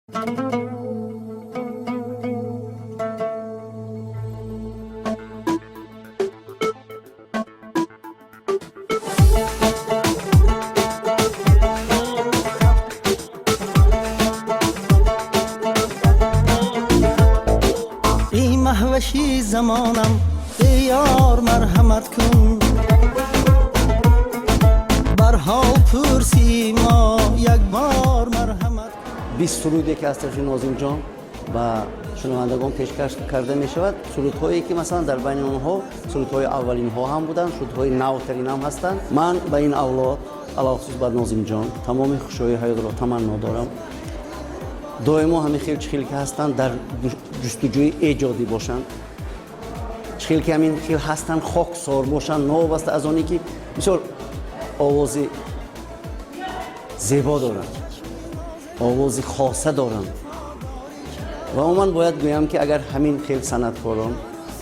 ای مهوشی زمانم ای یار مرحمت کن، برها پرسی ما یک بار مرحمت. 20 سرودی که از طرف ناظم جان و شنوندگان پیشکش کرده می شود. سرودهایی که مثلا در بین آنها سرودهای اولین ها هم بودند، سرودهای نوترین هم هستند. من به این اولاد علاخصوص به ناظم جان تمام خوشایی های را تمنا دارم. دائما همین خیلی چخیل که هستند در جستجوی ایجادی باشند، چخیل که همین خیلی هستند خاکسار باشند، نوابسته از آنی که بسیار آوازی زیبا دارند، آوازی خاصه دارند. و من باید گویم که اگر همین خیلی صنعتکاران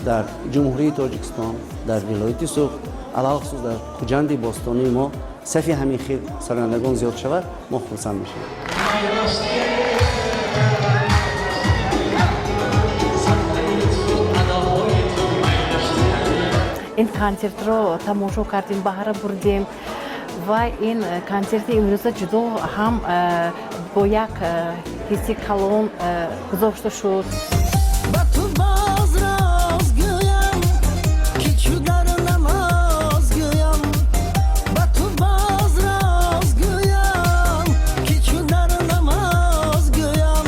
در جمهوری تاجیکستان، در ولایت سوخت، علاخصوص در خوجند باستانی ما صفی همین خیلی سرندگان زیاد شود، ما خرسند میشیم. این کنسرت رو تماشا کردیم، بهره بردیم و این کنسرت امروز جدا هم با یک حسی کلان گذاشته شد. با تو باز راز گویم که چو در نماز گویم، با تو باز راز گویم که چو در نماز گویم.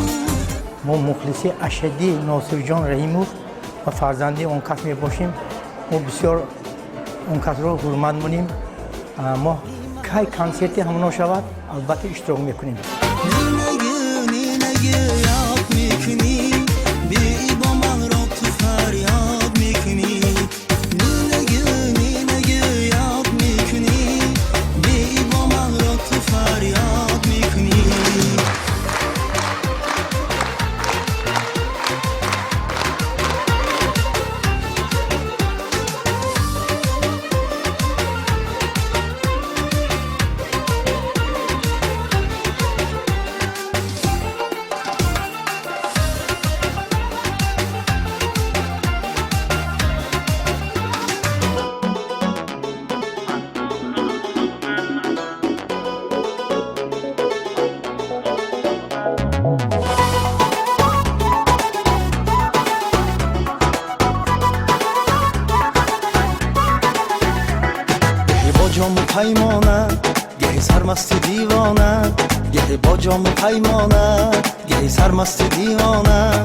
ما مخلصی اشدی ناصر جان رحیموف و فرزندی اون کس می باشیم. ما بسیار اون کس رو حرمت می‌کنیم. ما کی کنسرتی همون شود البته اشتراک میکنیم. جام پیمانه گهی سرمست دیوانه، گهی با جام پیمانه گهی سرمست دیوانه.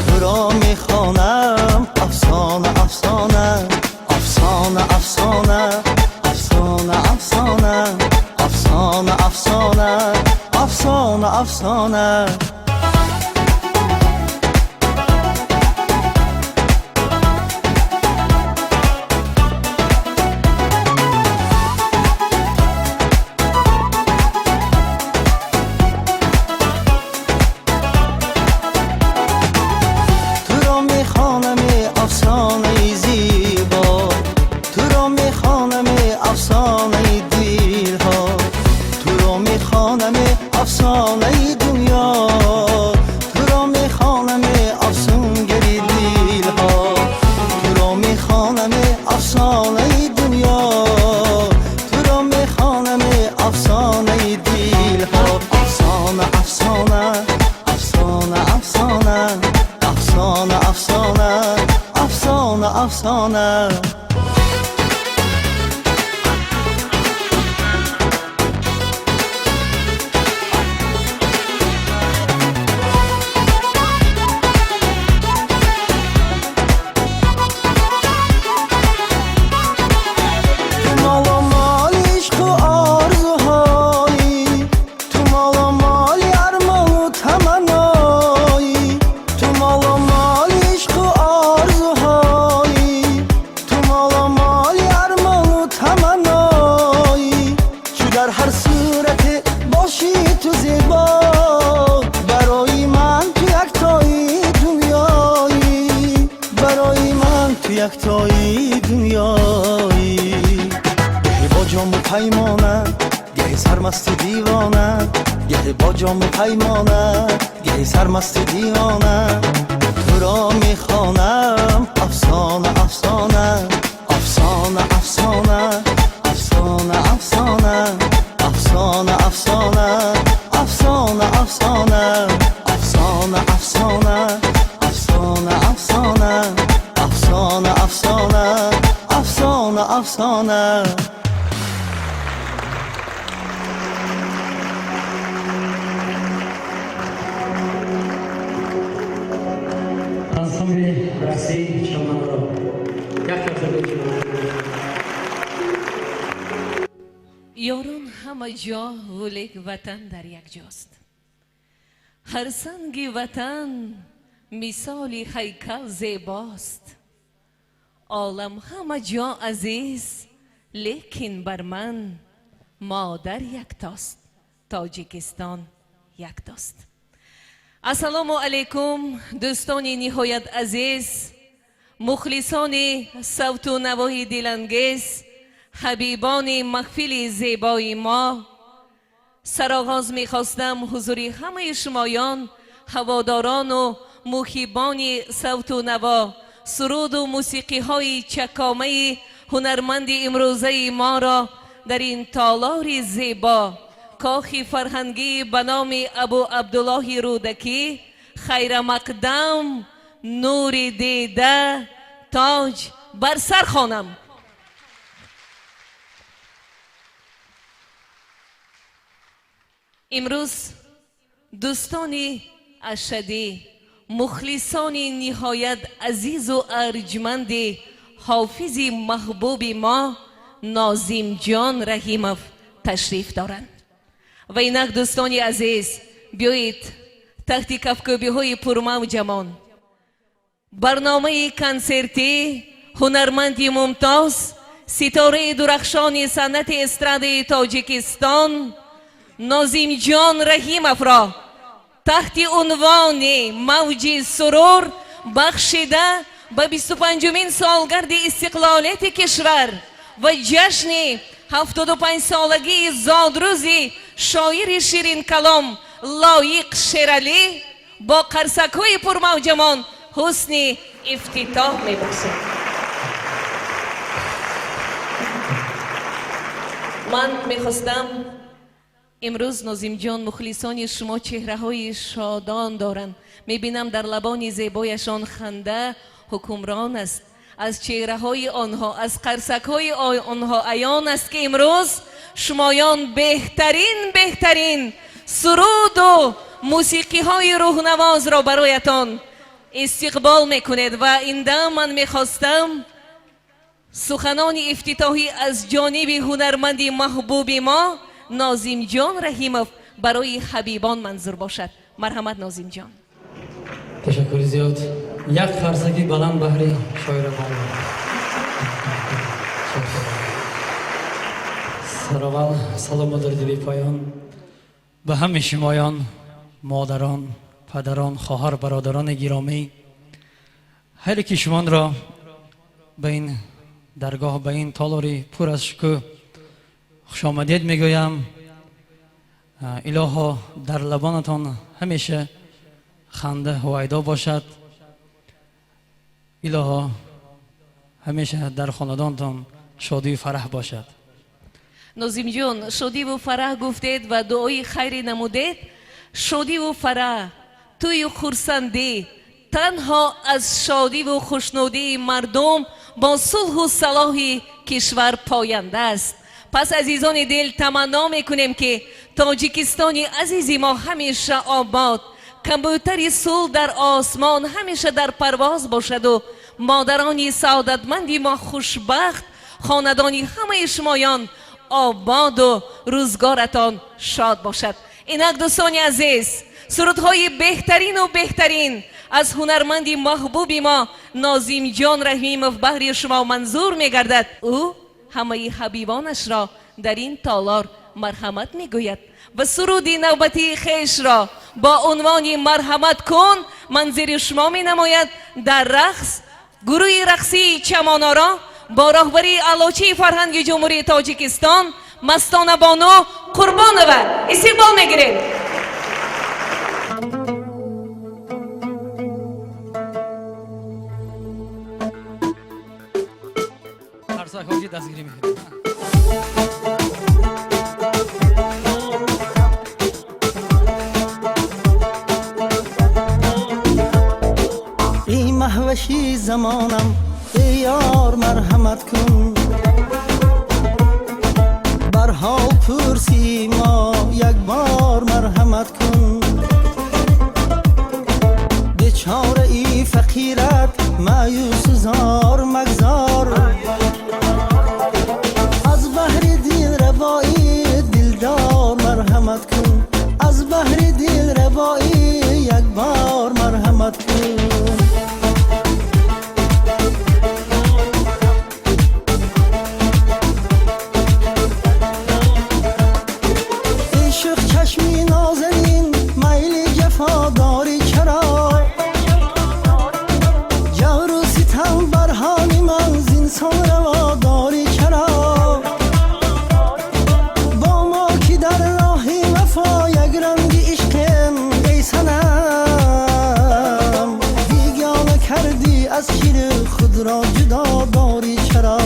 تو را میخوانم افسانه افسانه افسانه افسانه افسانه افسانه افسانه افسانه افسانه افسانه. افسانه دنیا تو را میخوانم افسونگری دیل ها، تو را میخوانم افسانه دنیا، تو را میخوانم افسانه دیل ها. افسانه افسانه افسانه افسانه افسانه افسانه افسانه افسانه. یکتایی دنیایی، گهی با جام و پیمانه گهی سرمست دیوانه، گه با جام پیمانه گه سرمست دیوانه تو را میخوانم افسانه افسانه افسانه افسانه افسانه افسانه افسانه افسانه افسانه افسانه افسانه افسانه افسانه افسانه افسانه افسانه افسانه افسانه Ensemble, Brasil, Chamorro. یاران همه جا ولیک وطن در یک جاست. هر سنگ وطن مثال هیکل زیباست. عالم همه جا عزیز لیکن بر من مادر یک تاست. تاجیکستان یک تاست. السلام علیکم دوستان نهایت عزیز، مخلصان صوت و نوای دلانگیز، حبیبان محفل زیبای ما. سرآغاز می‌خواستم حضور همه شمایان هواداران و محبان صوت و نوا سرود و موسیقی های چکامه هنرمند امروزه ما را در این تالار زیبا کاخ فرهنگی به نام ابو عبدالله رودکی خیر مقدم نور دیده تاج بر سر خوانم. امروز دوستان اشدی مخلصان نهایت عزیز و ارجمند حافظ محبوب ما ناظم جان رحیمов تشریف دارند و اینک دوستان عزیز بیایید تحت کفکوبی های پرموجمان برنامه کنسرتی هنرمند ممتاز ستاره درخشان صنعت استراد تاجیکستان ناظم جان رحیمов را تحت عنوان موج سرور بخشیده به 25مین سالگرد استقلالیت کشور و جشن 75 سالگی زادروزی شاعر شیرین کلام لایق شیرالی با قرصک‌های پرموجمان حسن افتتاح می‌بخشد. من می‌خواستم امروز ناظم جان مخلصان شما چهره های شادان دارند. میبینم در لبان زیبایشان خنده حکمران است. از چهره های آنها از قرصک های آنها عیان است که امروز شمایان بهترین سرود و موسیقی های روحنواز را برایتان استقبال میکنید و این دم من میخواستم سخنان افتتاحی از جانب هنرمند محبوب ما ناظم جان رحیمов برای حبیبان منظور باشد. مرحمت ناظم جان. تشکر زیاد. یک خرسگی بلند بهری شاعر ما. سرآغاز سلام در دل پایان به همه شمایان، مادران، پدران، خواهر، برادران گرامی، هر کی شما را به این درگاه به این تالاری پر از شکوه خوش آمدید میگویم. الها در لبانتان همیشه خنده هویدا باشد. الها همیشه در خاندانتان شادی و فرح باشد. ناظم جان شادی و فرح گفتید و دعای خیر نمودید. شادی و فرح توی خرسندی تنها از شادی و خوشنودی مردم با صلح و صلاح کشور پاینده است. پس عزیزان دل تمنا میکنیم که تاجیکستان عزیز ما همیشه آباد، کبوتر صلح در آسمان همیشه در پرواز باشد و مادران سعادتمند ما خوشبخت، خاندانی همه شمایان آباد و روزگارتان شاد باشد. اینک دوستان عزیز سرودهای بهترین از هنرمند محبوب ما ناظم جان رحیمov بهر شما منظور میگردد. او همه حبیبانش را در این تالار مرحمت میگوید و سرود نوبتی خیش را با عنوان مرحمت کن منظر شما می نماید در رقص گروه رقصی چمانارا با راهبری علاچی فرهنگ جمهوری تاجیکستان مستانه بانو قربانوه استقبال میگیرید. دستگیری میکنیم. ای مهوشی زمانم ای یار مرحمت کن برها پرسی ما یک بار مرحمت کن بیچاره ای فقیرت مایوس زار مگذار از بحر دل روایی دلدار مرحمت کن از بحر دل روایی یک بار مرحمت کن از شیر خود را جدا داری چرا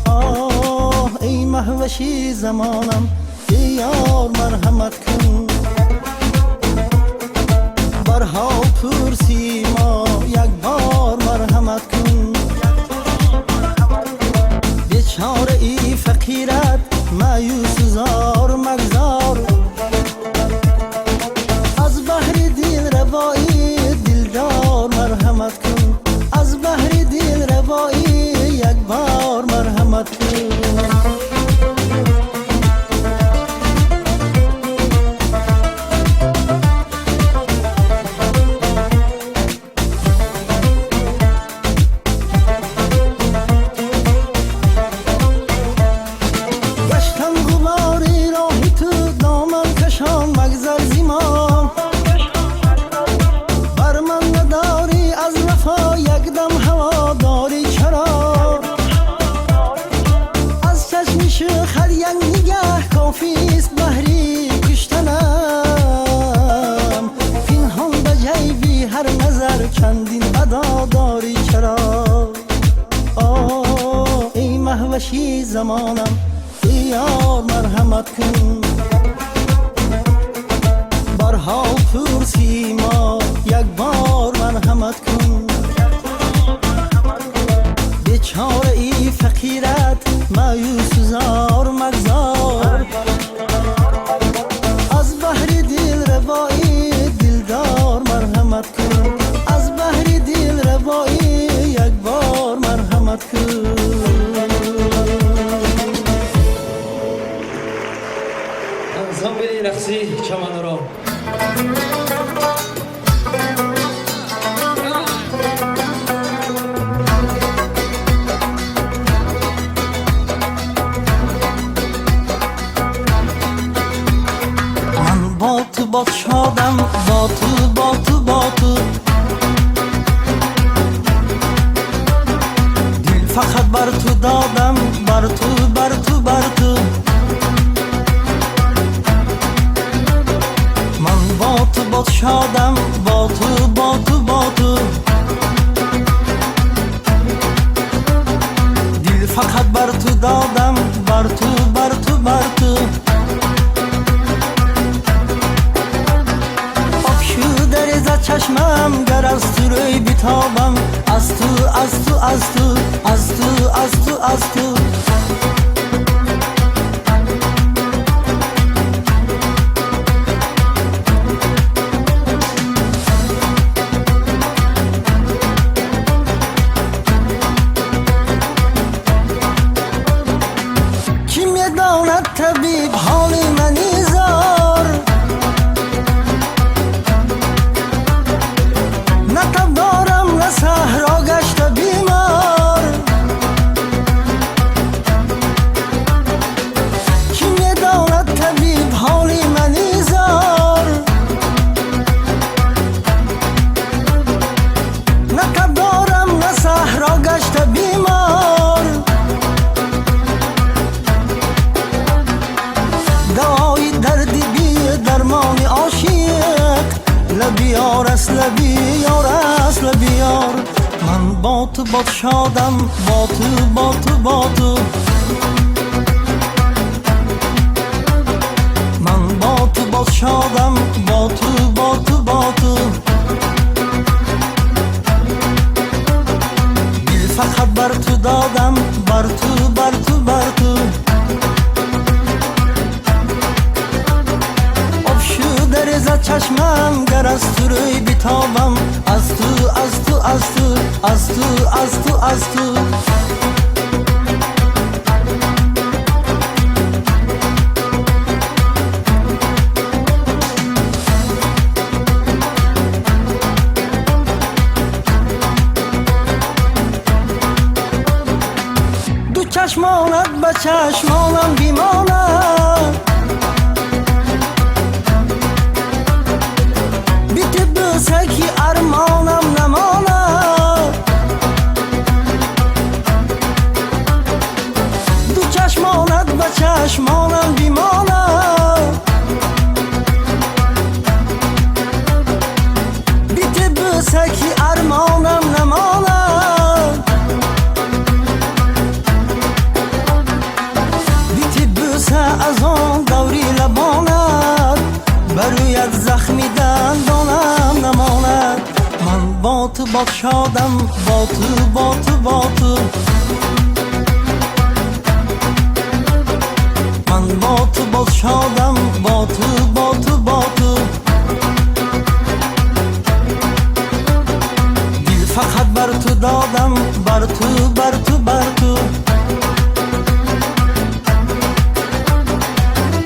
آه ای مهوشی زمانم ای یار مرحمت کن برها پرسی ما یک بار مرحمت کن بیچاره ای فقیرت مایوس زار مگذار از بحر دل روایی دلدار مرحمت کن از بحر دل روایی یک بار مرحمت کن گشتم غباری راهی تو دامن کشان مگذر زیما بر من نداری از وفا یک دم هوا داری چرا از چشمش خد یک نگه کافیست بحری کشتنم پنهان به جیبی هر نظر چندین ادا داری چرا آه ای مهوشی زمانم ای یار مرحمت کن برها پرسی ما یک بار مرحمت کن بیچاره ای فقیرت مایوس زار مگذار از بحر دل روایی دلدار مرحمت کن از بحر دل روایی یک بار مرحمت کن انسامبل رقصی چمنارا من با تو باد شادم با تو با تو با تو دل فقط بر تو دادم بر تو بر تو بر تو من با تو باد شادم با تو با تو با تو دل فقط بر تو دادم بر تو بر تو بر تو آب شده ریزد چشمم گر از تو روی بیتابم از تو از تو از تو از تو از تو از تو کی میداند طبیب حال منی زار نه تب دارم نه صحرا گشته بیمار کی میداند طبیب حال منی زار نه تب دارم نه صحرا گشته بیمار دوای دردی بی درمان عاشق لبیار است لبیار است لبیار من با تو باد شادم با تو با تو با تو من با تو باد شادم با تو با تو با تو دل فقط بر تو دادم بر تو بر تو بر تو آب شده رزد چشمم گر از تو روی بیتابم از تو از تو از تو از تو از تو از تو دو چشمانت به چشمانم بیماند بیت بسکی ارمانم نماند دو چشمانت به چشمانم بیماند بیت بسکی ارمانم نماند بیت بسه از آن دوری لبانت برویت زخمی دندانم نماند من با تو باد شادم با تو با تو با تو من با تو باد شادم با تو با تو با تو دل فقط بر تو دادم بر تو بر تو بر تو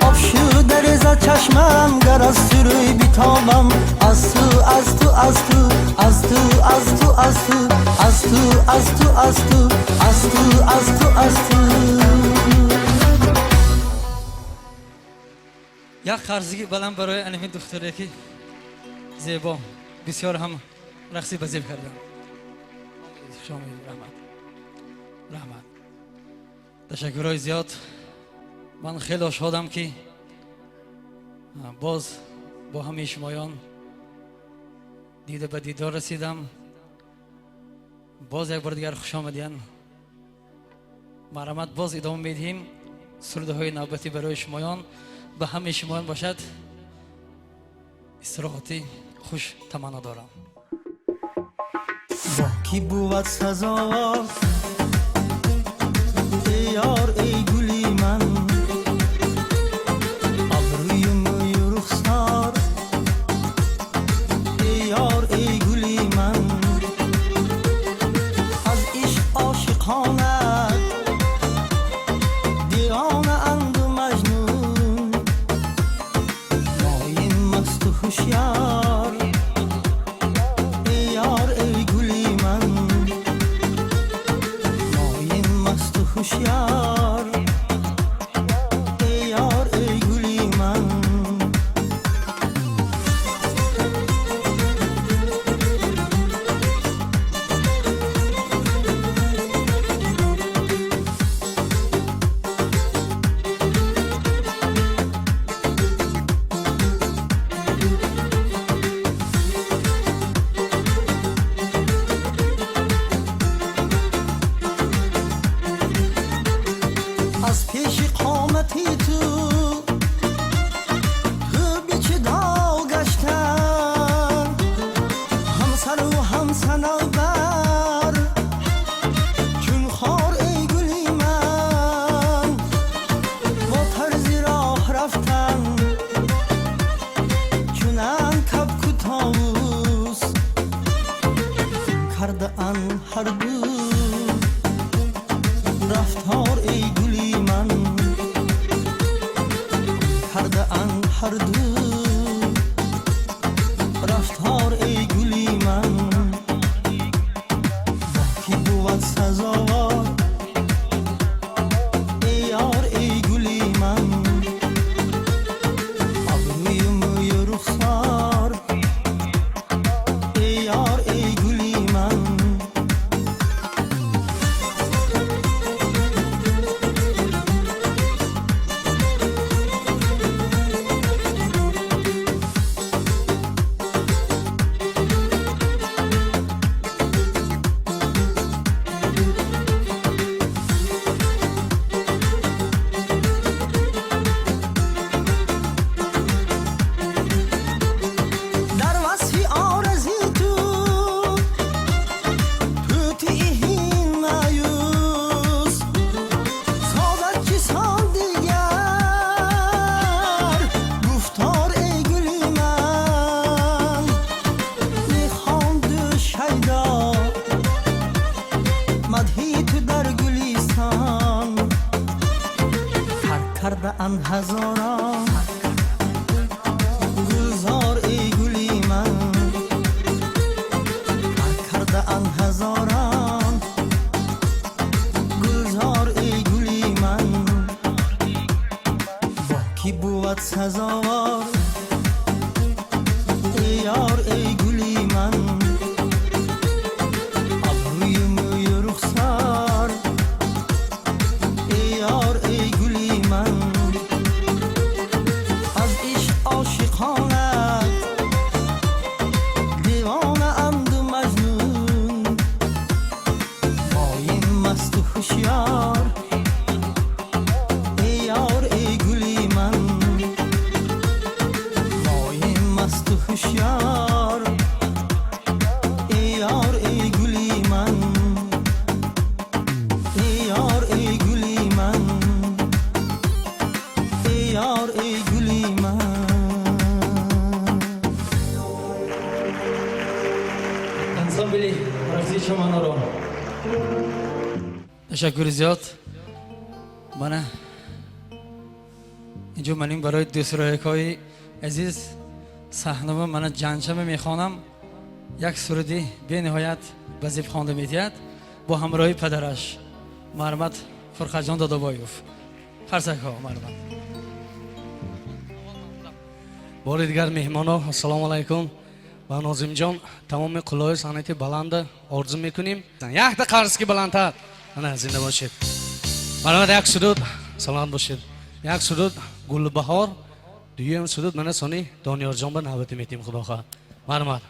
آب شده رزد چشمم گر از تو روی بیتابم از تو از تو از تو از تو از تو از تو از تو از تو از تو از تو از تو از تو یک خرزگی بلند برای انمی دختره که زیبا بسیار هم رقصی بزیب کردن. شما رحمت تشکرهای زیاد. من خیلی شادم که باز با همه شمایان دیده به دیدار رسیدم. باز یک بار دیگر خوش آمدین. مرحمت باز ادامه میدیم. سروده های نوبتی برای شمایان به همه شمایان باشد. استراحتی خوش تمنا دارم. با کی بود سزاوار ای یار ای گلی من ابروی موی رخسار ای یار ای گلی من از عشق عاشقانت دیوانه اند و مجنون ماین مست و هوشیار ای یار ای گلی من ماین مست و هوشیار ای یار ای گلی من از پیش قامتی تو بیچه داو گشتن هم سر و هم صنوبر چون خار ای گلی من با طرزی راه رفتن چونن کبک و طاووس کرده ان هر دو رفتار ای گلی من کرده ان هر دو رفتار ای گلی من با کی بود سزاوار ای یار ای گلی من ابروی موی رخسار ای یار ای گلی من سزاوار ای یار ای گلی من ابرویم رخسار ای یار ای گلی من از عشق عاشقانت دیوانه اند مجنون مایم مست و هوشیار ای یار ای گلی من مایم مست و هوشیار ای یار ای گلی من ای یار ای گلی من ای یار ای گلی من انسامبلی رفتی شما رو تشکر زیاد. من اینجا منیم برای دوسترایکای عزیز صحنه من جانشم میخوانم. یک سرودی به نهایت وظیف خوانده میتید با همراهی پدرش مرحمت فرخجان دادابایوف. فرسک ها مرحمت. بار دیگر مهمانا السلام علیکم و ناظم جان تمام قلای صنعت بلند آرزو میکنیم. یک دقیقه عرض که بلندتر نه زنده باشید. مرحمت یک سرود سلام باشید. یک سرود گل بهار دویم سرود من سانی دانیار جان به نوبت میتیم خدا خواه. مرحمت.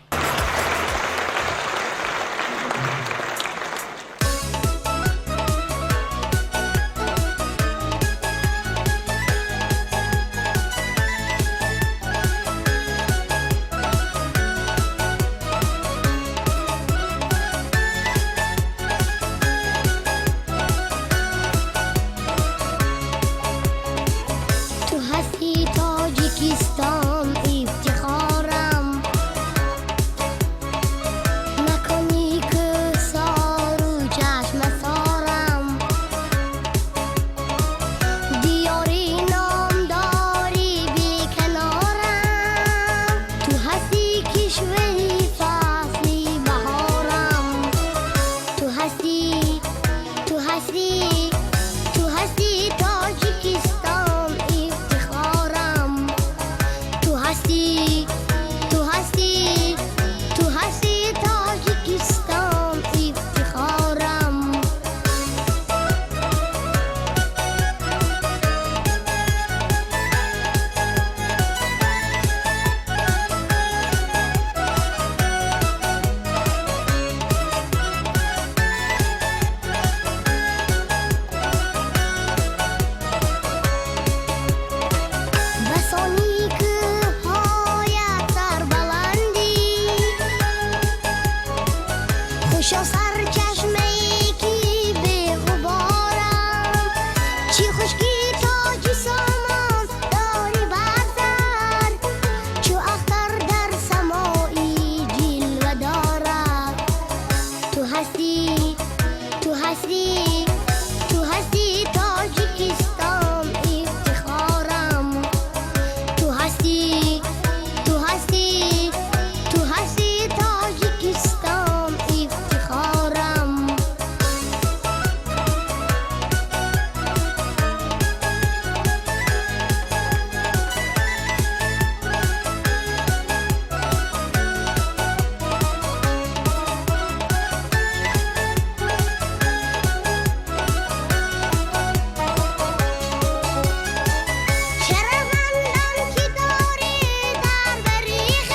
تو هستی تاجیکستان افتخارم نکنی که سار و چشم سارم دیاری نامداری بیکنارم تو هستی کشوری فصلی بهارم تو هستی تو هستی تو هستی تاجیکستان افتخارم تو هستی تو هستی تو هستی تاجیکستان افتخارم بسانی که هایت سر بلندی خوش و سر چشمه کی به غبارم چی خشکی تاجی سامان داری بردر چو اختر در سمایی جلوه دارد تو هستی تو هستی تو هستی تاجیکستان افتخارم تو هستی تو هستی تو هستی تاجیکستان افتخارم شرمندم که داری در بریخت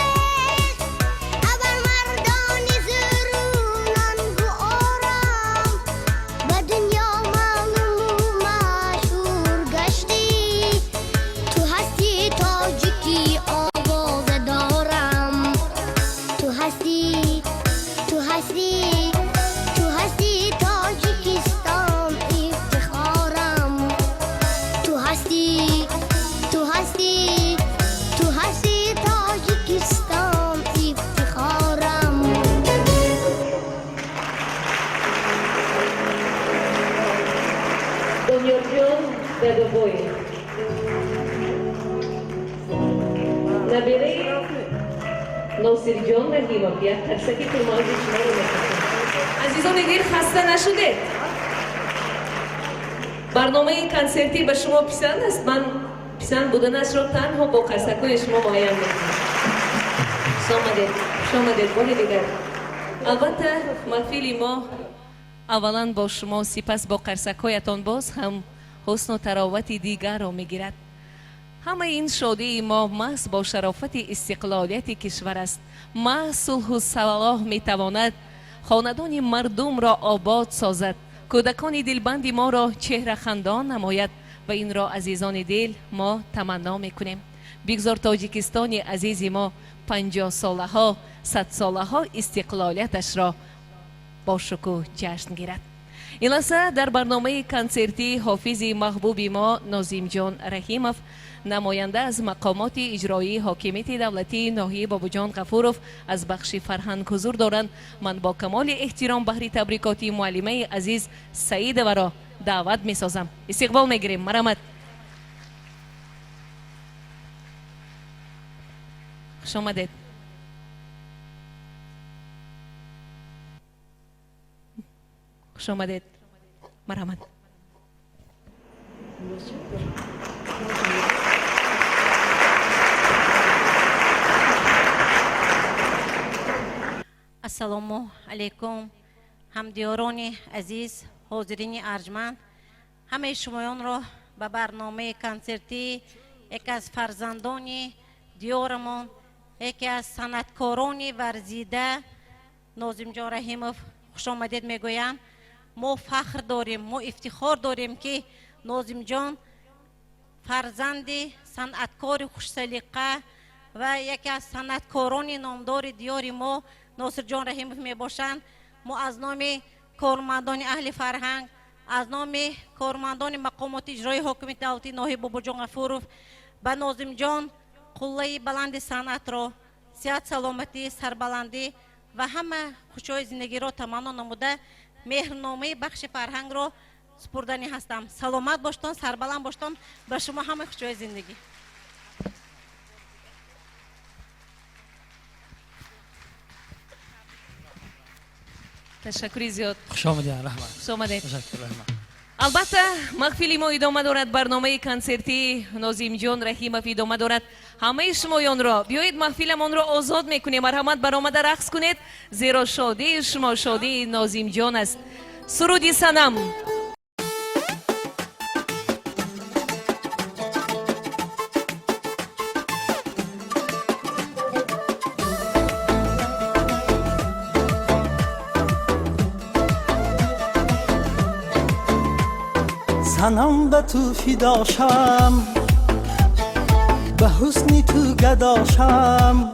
ابر مردانی زرونان گو آرام به دنیا معلوم و مشهور گشتی تو هستی تاجیکی آواز دارم تو هستی تو هستی تو هستی تاجیکستان افتخارم تو هستی تو هستی تو هستی تاجیکستان افتخارم دانیار جان دادابایوف. نبیره ناصر جان رحیم‌آباد ترسکی فرمایش شما رو می‌کنم. عزیزان دیر خسته نشدید. برنامه کنسرتی به شما پسند است. من پسند بودنش را تنها با قرصکوی شما معین میکنم. شامدید باری دیگر. البته محفل ما اولا با شما سپس با قرصکویتان باز هم حسن و تراوت دیگر را میگیرد. همه این شادی ما محض با شرافت استقلالیت کشور است. محض صلح و صلاح میتواند خاندان مردم را آباد سازد، کودکان دلبند ما را چهره خندان نماید و این را عزیزان دل ما تمنا میکنیم. بگذار تاجیکستان عزیز ما 50 ساله ها 100 ساله ها استقلالیتش را با شکوه جشن گیرد. این لحظه در برنامه کنسرتی حافظ محبوب ما ناظم جان رحیمов نماینده از مقامات اجرایی حاکمیت دولتی ناحیه بابوجان غفورов از بخش فرهنگ حضور دارند. من با کمال احترام بهر تبریکاتی معلمه عزیز سعید و را دعوت می سازم. استقبال میگیریم. مرحمت. خوش آمدید. خوش آمدید. مرحمت. السلام علیکم همدیاران عزیز، حاضرین ارجمند، همه شمایان را به برنامه کنسرتی یکی از فرزندان دیارمان، یکی از صنعتکاران ورزیده ناظم جان رحیمов خوش آمدید میگویم. ما فخر داریم، ما افتخار داریم که ناظم جان فرزند صنعتکار خوش سلیقه و یکی از صنعتکاران نامدار دیار ما ناصر جان رحیمov می باشند. ما از نام کارمندان اهل فرهنگ، از نام کارمندان مقامات اجرایی حاکمیت دولتی ناحیه بابوجان غفورov به ناظم جان قله بلند صنعت را صحت سلامتی سربلندی و همه خوشای زندگی را تمنا نموده مهرنامه بخش فرهنگ را سپردنی هستم. سلامت باشتان، سربلند باشتان، به شما همه خوشای زندگی. تشکری زیاد. خوش آمدید رحمت. خوش آمدید. تشکر رحمت. البته محفل ما ادامه دارد. برنامه کنسرتی ناظم جان رحیمov ادامه دارد. همه شمایان را بیایید محفلمان را آزاد میکنیم. مرحمت برآمده رقص کنید، زیرا شادی شما شادی ناظم جان است. سرودی صنم. صنم به تو فداشم، به حسن تو گداشم.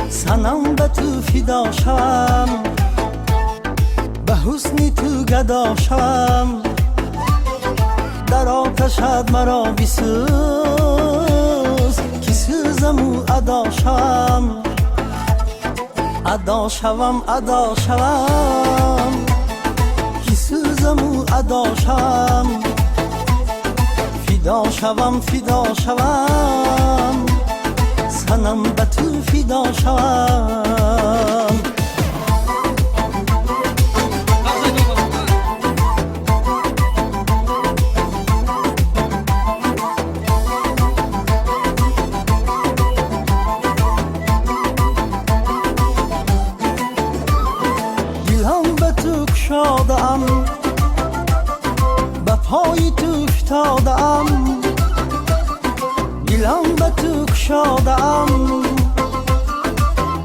صنم به تو فداشم، به حسن تو گداشم. در آتشت مرا بسوز که سوزم و اداشم. ادا شوم ادا شوم که سوزم و ادا شوم. فدا شوم فدا شوم، صنم به تو فدا شوم. دلم به تو گشاده‌ام، به پای تو افتاده‌ام. دلم به تو گشاده‌ام،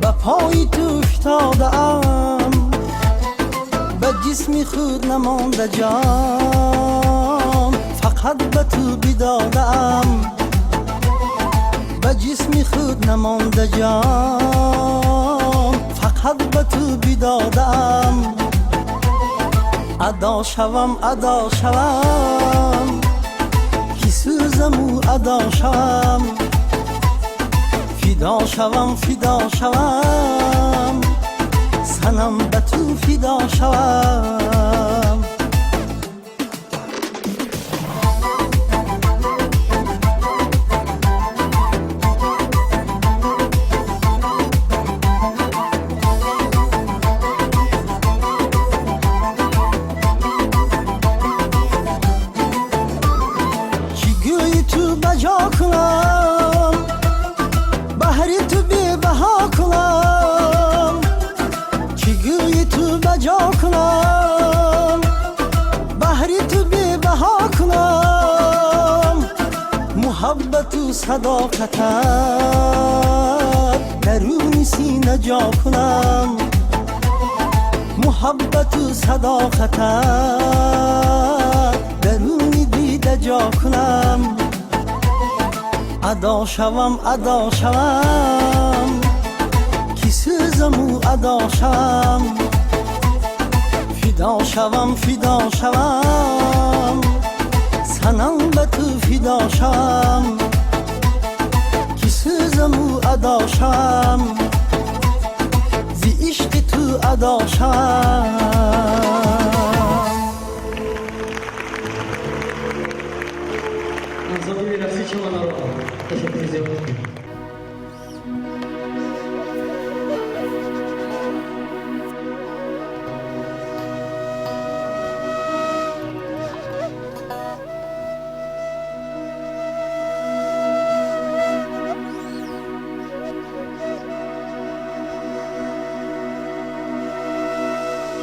به پای تو افتاده‌ام. به جسم خود نمانده جان، فقط به تو بداده‌ام. به جسم خود نمانده جان، فقط به تو بداده‌ام. ادا شوم ادا شوم که سوزم و ادا شوم. فدا شوم فدا شوم، صنم به تو فدا شوم. جا کنم بحری تو بی بها کنم محبت و صداقت درون سینه جا کنم محبت و صداقت درون دیده جا کنم ادا شوم کی سوزم و ادا شوم فدا شوم سنم به تو فدا شوم کی سوزم و ادا شوم زی عشق تو ادا شوم Назову Расичева народа. Ташаккур зиёрат.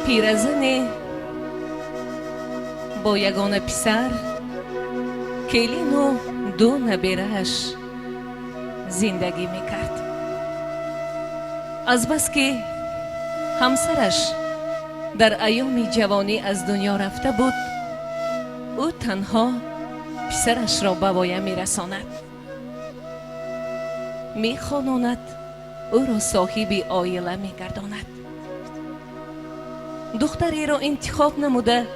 پیرزن با یگانه پسر کلین و دو نبیرهش زندگی میکرد. از بس که همسرش در ایام جوانی از دنیا رفته بود، او تنها پسرش را به وایه میرساند، میخواند، او را صاحب عائله میگرداند. دختری را انتخاب نموده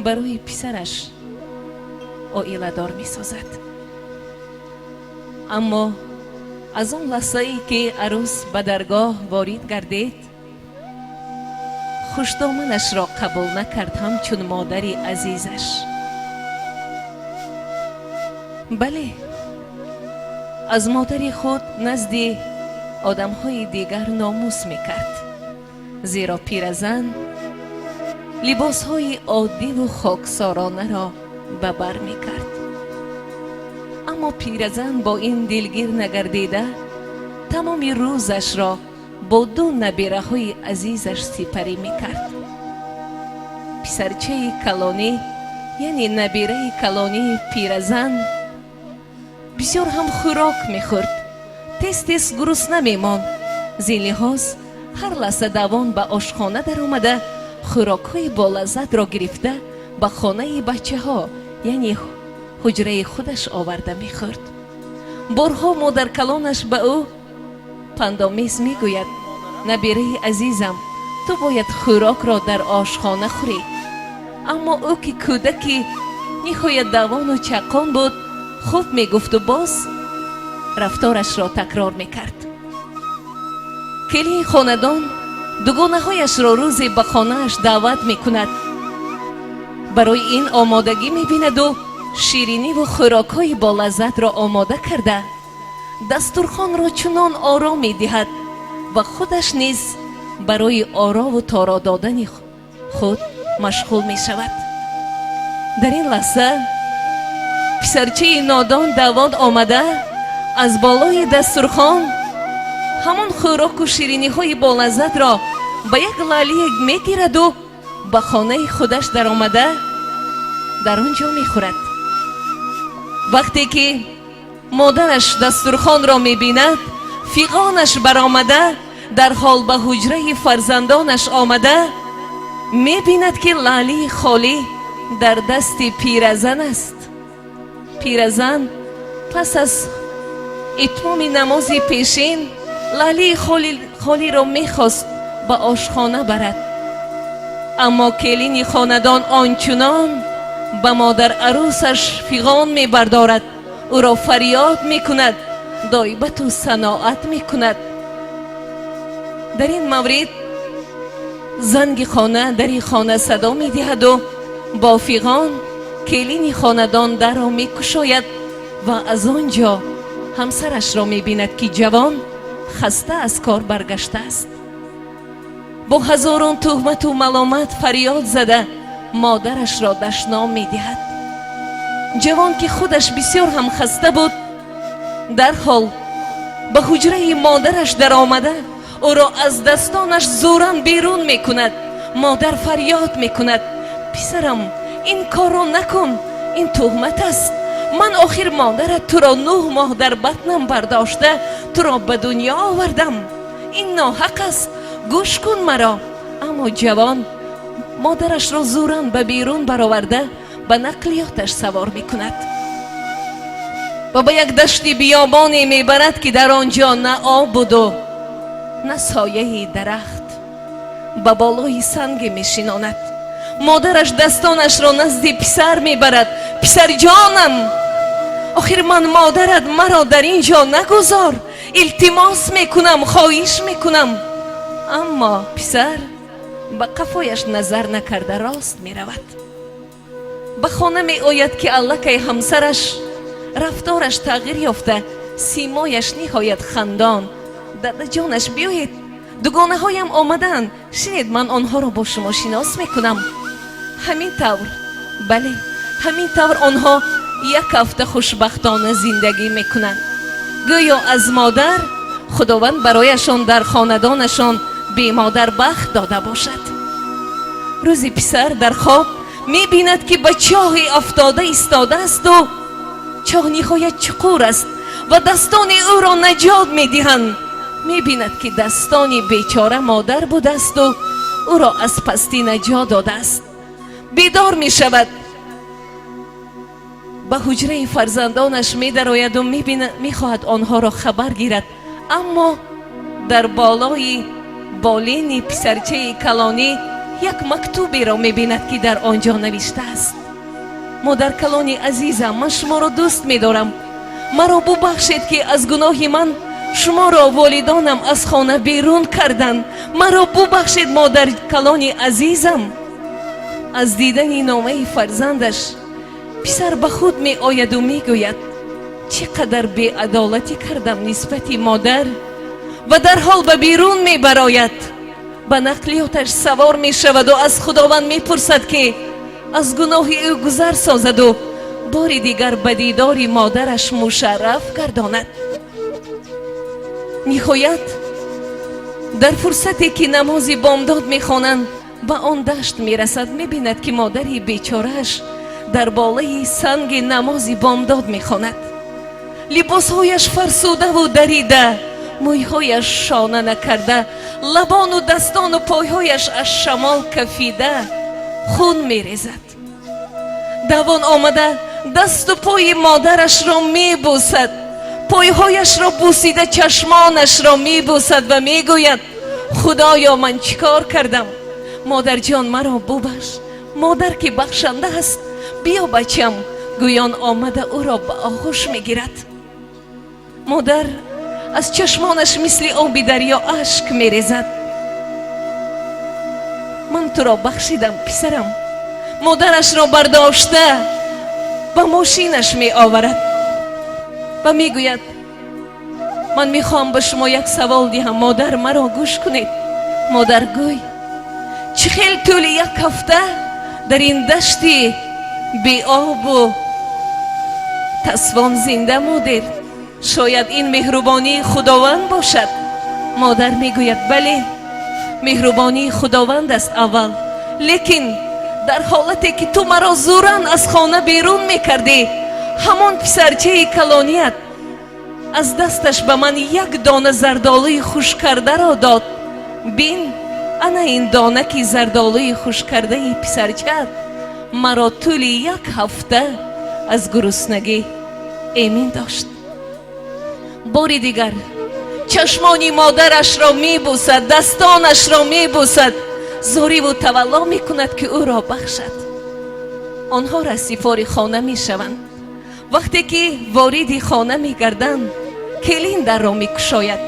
برای پسرش عائله دار می سازد. اما از آن لحظه ای که عروس به درگاه وارد گردید، خوشدامنش را قبول نکرد همچون مادری عزیزش. بله، از مادری خود نزد آدم‌های دیگر ناموس میکرد، زیرا پیرزن لباس‌های عادی و خاکسارانه را به بر میکرد. اما پیرزن با این دلگیر نگردیده تمام روزش را با دو نبیره‌های عزیزش سپری میکرد. پسرچه کلانی یعنی نبیره کلانی پیرزن بسیار هم خوراک میخورد، تیز تیز گرسنه میماند. زین لحاظ هر لحظه دوان به آشخانه در آمده خوراک‌های بالذت را گرفته به خانه بچه ها یعنی حجره خودش آورده میخورد. بارها مادر کلانش به او پندآمیز میگوید: نبیره عزیزم، تو باید خوراک را در آشخانه خوری. اما او که کودکی نهایت دوان و چقان بود، خوب میگفت و باز رفتارش را تکرار میکرد. کلی خاندان دوگانه هایش را روزی به خانهش دعوت میکند. برای این آمادگی میبیند و شیرینی و خوراک های با لذت را آماده کرده دسترخوان را چنان آرام میدهد و خودش نیز برای آرا و تارا دادن خود مشغول میشود. در این لحظه پسرچه نادان دوان آمده از بالای دسترخوان همان خوراک و شیرینی های با لذت را به یک لالی میگیرد و به خانه خودش در آمده در آنجا میخورد. وقتی که مادرش دسترخوان را میبیند، فیغانش برآمده در حال به حجره فرزندانش آمده، میبیند که لالی خالی در دست پیرزن است. پیرزن پس از اتمام نماز پیشین لالی خالی را میخواست به آشخانه برد، اما کلین خاندان آنچنان به مادر عروسش فیغان میبردارد، او را فریاد میکند، دایبت و صناعت میکند. در این مورد زنگ خانه در خانه صدا میدهد و با فیغان کلین خاندان در را میکشاید و از آنجا همسرش را میبیند که جوان خسته از کار برگشته است. با هزاران تهمت و ملامت فریاد زده مادرش را دشنام میدهد. جوان که خودش بسیار هم خسته بود در حال به حجره مادرش در آمده او را از دستانش زورن بیرون میکند مادر فریاد میکند پسرم این کار را نکن، این تهمت است. من آخر مادرت تو را 9 ماه در بطنم برداشته تو را به دنیا آوردم، این ناحق است، گوش کن مرا. اما جوان مادرش را زوراً به بیرون برآورده به نقلیاتش سوار میکند و به یک دشت بیابانی میبرد که در آنجا نه آب بود و نه سایه درخت. به بالای سنگ میشیناند. مادرش دستانش را نزد پسر میبرد. پسر جانم، آخر من مادرت مرا در اینجا نگذار، التماس میکنم، خواهش میکنم. اما پسر به قفایش نظر نکرده راست میرود. به خانه می آید که الکی همسرش رفتارش تغییر یافته، سیمایش نهایت خندان. داده جانش بیایید، دوگانه هایم آمدن، شنید من آنها را با شما شناس میکنم. همین طور، بله همین طور آنها 1 هفته خوشبختانه زندگی میکنند. گویا از مادر خداوند برایشان در خاندانشان بی مادر بخت داده باشد. روزی پسر در خواب میبیند که به چاه افتاده ایستاده است و چاه نهایت چقور است و دستان او را نجات میدهند. میبیند که دستانی بیچاره مادر بوده است و او را از پستی نجات داده است. بیدار میشود، به حجره فرزندانش میدراید و میخواهد آنها را خبر گیرد. اما در بالای بالین پسرچه کلانی یک مکتوبی را میبیند که در آنجا نوشته است: مادر کلانی عزیزم، من شما را دوست میدارم. مرا ببخشید که از گناه من شما را والدانم از خانه بیرون کردند. مرا ببخشید مادر کلانی عزیزم. از دیدن نامه فرزندش پسر به خود می آید و می گوید چقدر بی‌عدالتی کردم نسبت مادر، و در حال به بیرون می براید. به نقلیاتش سوار می شود و از خداوند می پرسد که از گناه او گذر سازد و بار دیگر به دیدار مادرش مشرف گرداند. نهایت در فرصتی که نماز بامداد می خوانند به آن دشت می رسد. می بیند که مادری بیچارهش در بالای سنگ نماز بامداد می خواند. لباسهایش فرسوده و دریده، مویهایش شانه نکرده، لبان و دستان و پایهایش از شمال کفیده خون می ریزد. دوان آمده دست و پای مادرش را می بوسد، پایهایش را بوسیده چشمانش را می بوسد و می گوید خدایا من چیکار کردم؟ مادر جان مرا ببخش، مادر که بخشنده است. بیا بچم. گویان آمده او را به آغوش می گیرد. مادر از چشمانش مثل آبی دریا اشک می ریزد. من تو را بخشیدم پسرم. مادرش را برداشته به ماشینش می آورد و می گوید من می خواهم به شما یک سوال دهم. مادر مرا گوش کنید. مادر گوی چه خیلی طول 1 هفته در این دشتی بی آب و تسوان زنده مودید؟ شاید این مهربانی خداوند باشد. مادر میگوید بله مهربانی خداوند است اول، لیکن در حالتی که تو مرا زوراً از خانه بیرون میکردی، همان پسرچه کلانیت از دستش به من 1 دانه زردالوی خوش کرده را داد. بین انا این دانه که زردالوی خوش کرده پسرچه مرا طول 1 هفته از گرسنگی ایمن داشت. باری دیگر چشمانی مادرش را می بوسد، دستانش را می بوسد، زاری و تولا می کند که او را بخشد. آنها را سپار خانه می شوند. وقتی که وارد خانه می گردند کلین در را می کشاید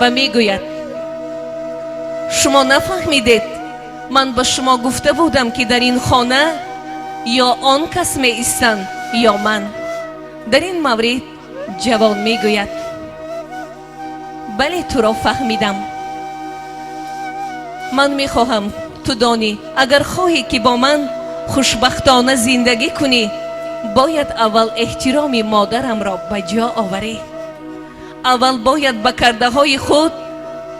و می گوید شما نفهمیدید من به شما گفته بودم که در این خانه یا آن کس می ایستند یا من. در این مورد جوان می گوید بله تو را فهمیدم. من می خواهم تو دانی اگر خواهی که با من خوشبختانه زندگی کنی باید اول احترام مادرم را به جا آوری. اول باید به کرده های خود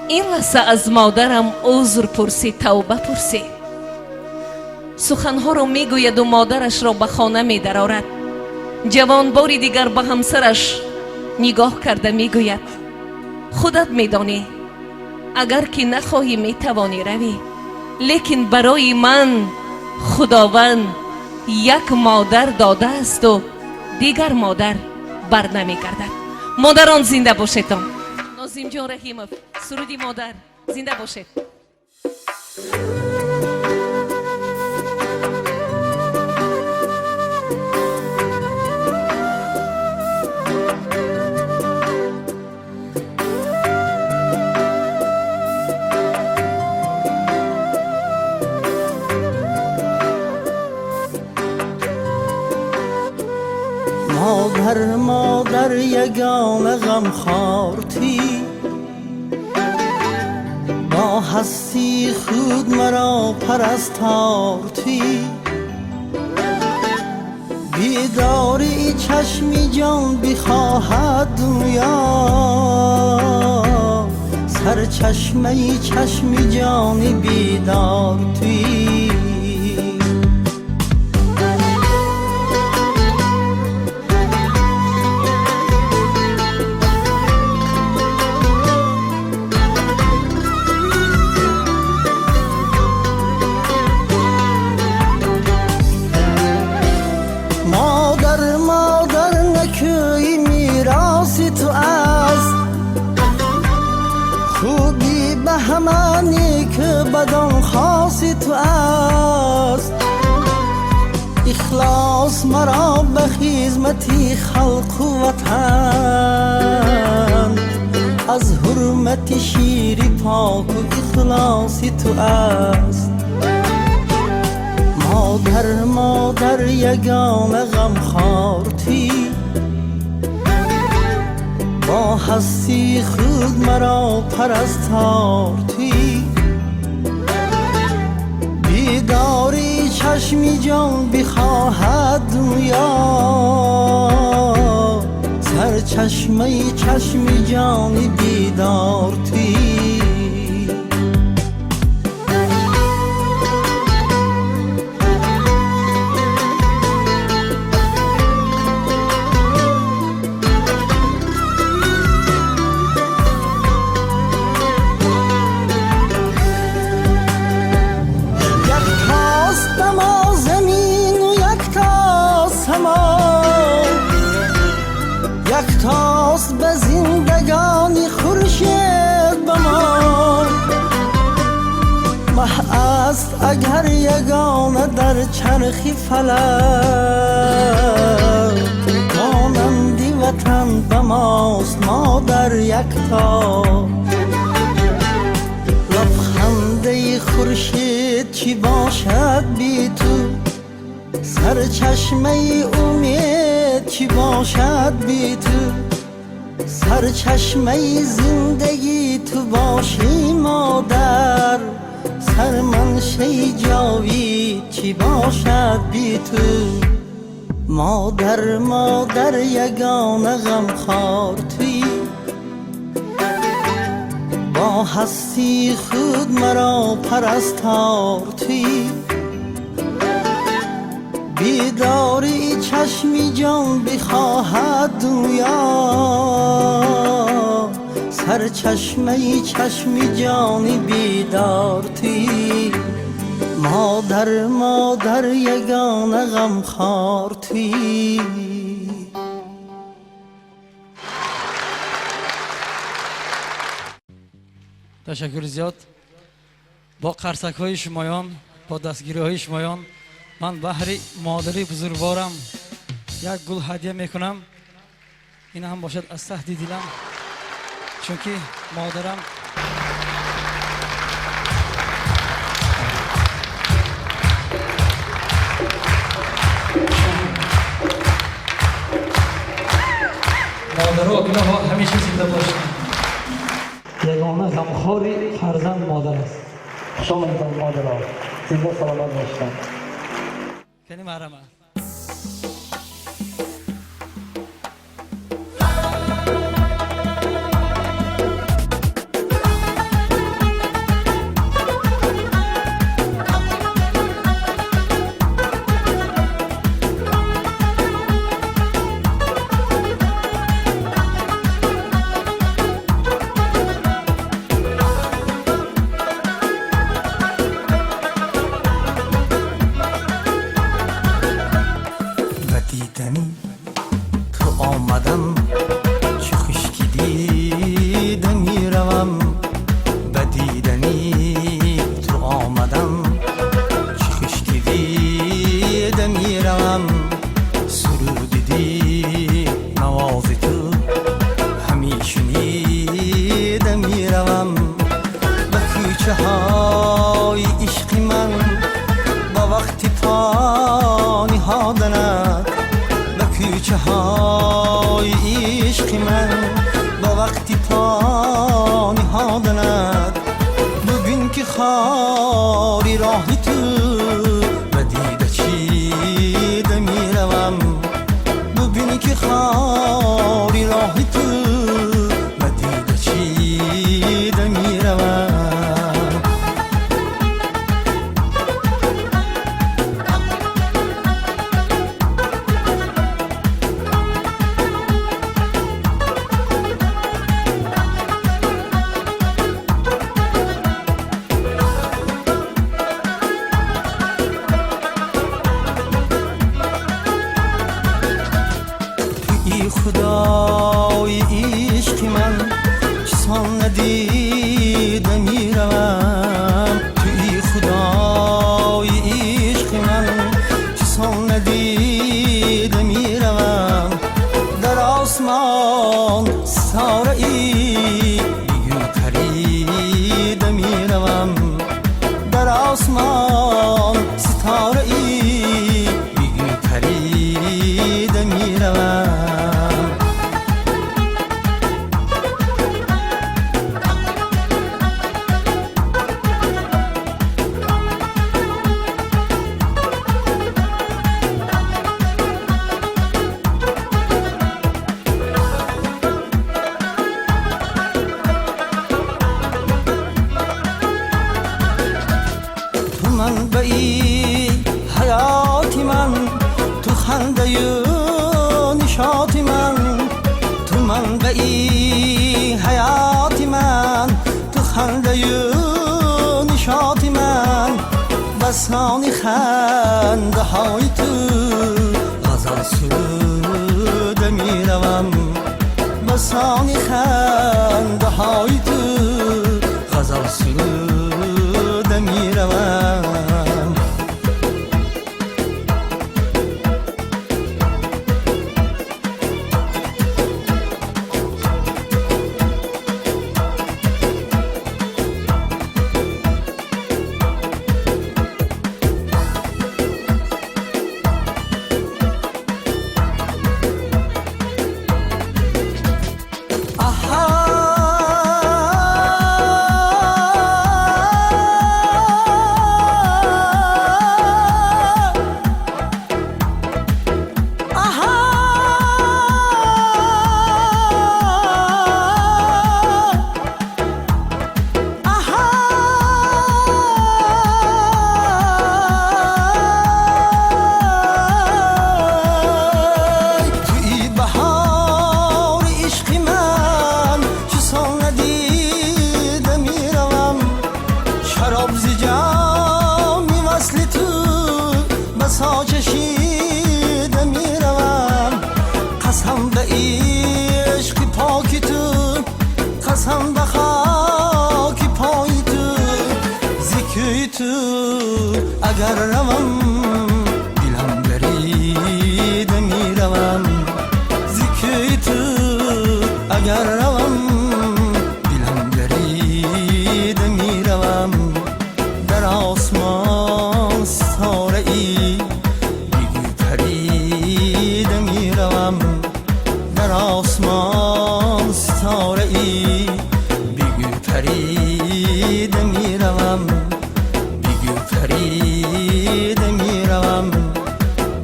این لحظه از مادرم عذر پرسی، توبه پرسی. سخنها را میگوید و مادرش را به خانه میدرارد. جوان باری دیگر به همسرش نگاه کرده میگوید خودت میدانی اگر که نخواهی میتوانی روی، لیکن برای من خداوند یک مادر داده است و دیگر مادر بر نمیگردد. مادران زنده باشید. نازیم جان رحیمов، سرودی مادر، زنده باشید. مادر مادر یگانه غمخوارتی، با هستی خود مرا پرستارتی. بیداری چشمی جان بخواهد دنیا، سر چشمه چشمی جانی بیدار توی. همانی که بدان خاصی تو است، اخلاص مرا به خدمتی خلق و وطن، از حرمت شیر پاک و اخلاصی تو است. مادر مادر یگانه غمخوارتی، با هستی خود مرا پرستارتی. بیداری چشمی جان بخواهد دنیا، سر چشمه چشمی جانی بیدارتی. یک تاست به زندگانی خورشید به ما، مه است اگر یگانه در چرخی فلک، مانندی وطن به ماست مادر یکتا. لبخنده خورشید چی باشد بی تو، سر چشمه امید چی باشد بی تو، سر چشمه زندگی تو باشی مادر، سر منشه جاوید چی باشد بی تو. مادر مادر یگانه غمخوارتی، با هستی خود مرا پرستارتی. بیداری چشمی جان بخواهد دنیا، سر چشمه چشمی جانی بیدارتی. مادر مادر یگانه غمخوارتی. تشکر زیاد. با قرصک های شمایان، با دستگیری های شمایان، من بهر مادری بزرگوارم یک گل هدیه میکنم. این هم باشد از ته دلم، چون که مادرم مادرها گناه همیشه زنده باشند. یگانه غمخواری فرزند مادر است. خوش آمدید مادرها، زنده سلامت باشید. خیلی محرم است. کوچه های عشق من با وقتی پا نهادنت به کوچه های عشق من با وقتی پا نهادنت ببین که خاری راه تو و دیده چیده میروم ببین که خاری راه تو و دیده چیده میروم ای خدای عشق من چسان ندیده میروم توی خدای عشق من چسان ندیده میروم در آسمان ستاره ای بگو پریده میروم در آسمان ستاره ای بگو پریده میروم تو منبع حیات من تو خنده و نشاط من تو منبع حیات من تو خنده و نشاط من بسان خنده های تو غزل سروده میروم بسان خنده های تو غزل سروده میروم بسا چشیده میروم قسم به عشق پاکی تو قسم به خاک پای تو ذکری تو اگر روم دلم بریده میروم ذکری تو اگر روم دلم بریده میروم در آسمان ستاره ای بگو پریده میروم در آسمان ستاره ای بگو پریده میروم بگو پریده میروم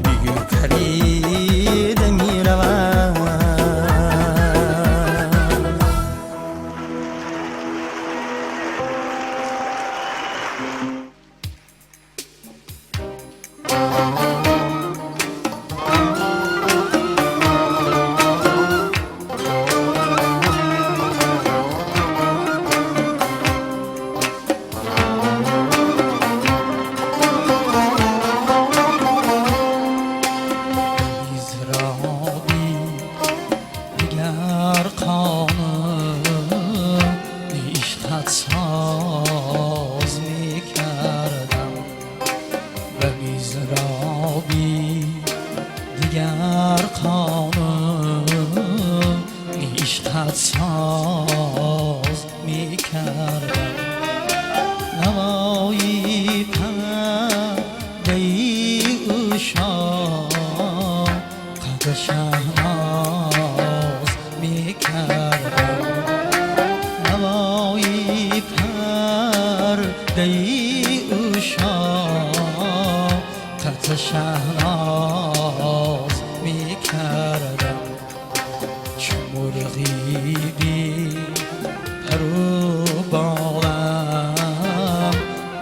بگو پریده میروم دی اوشا تحت شهناز می کردم چو مرغی بی پرو بالم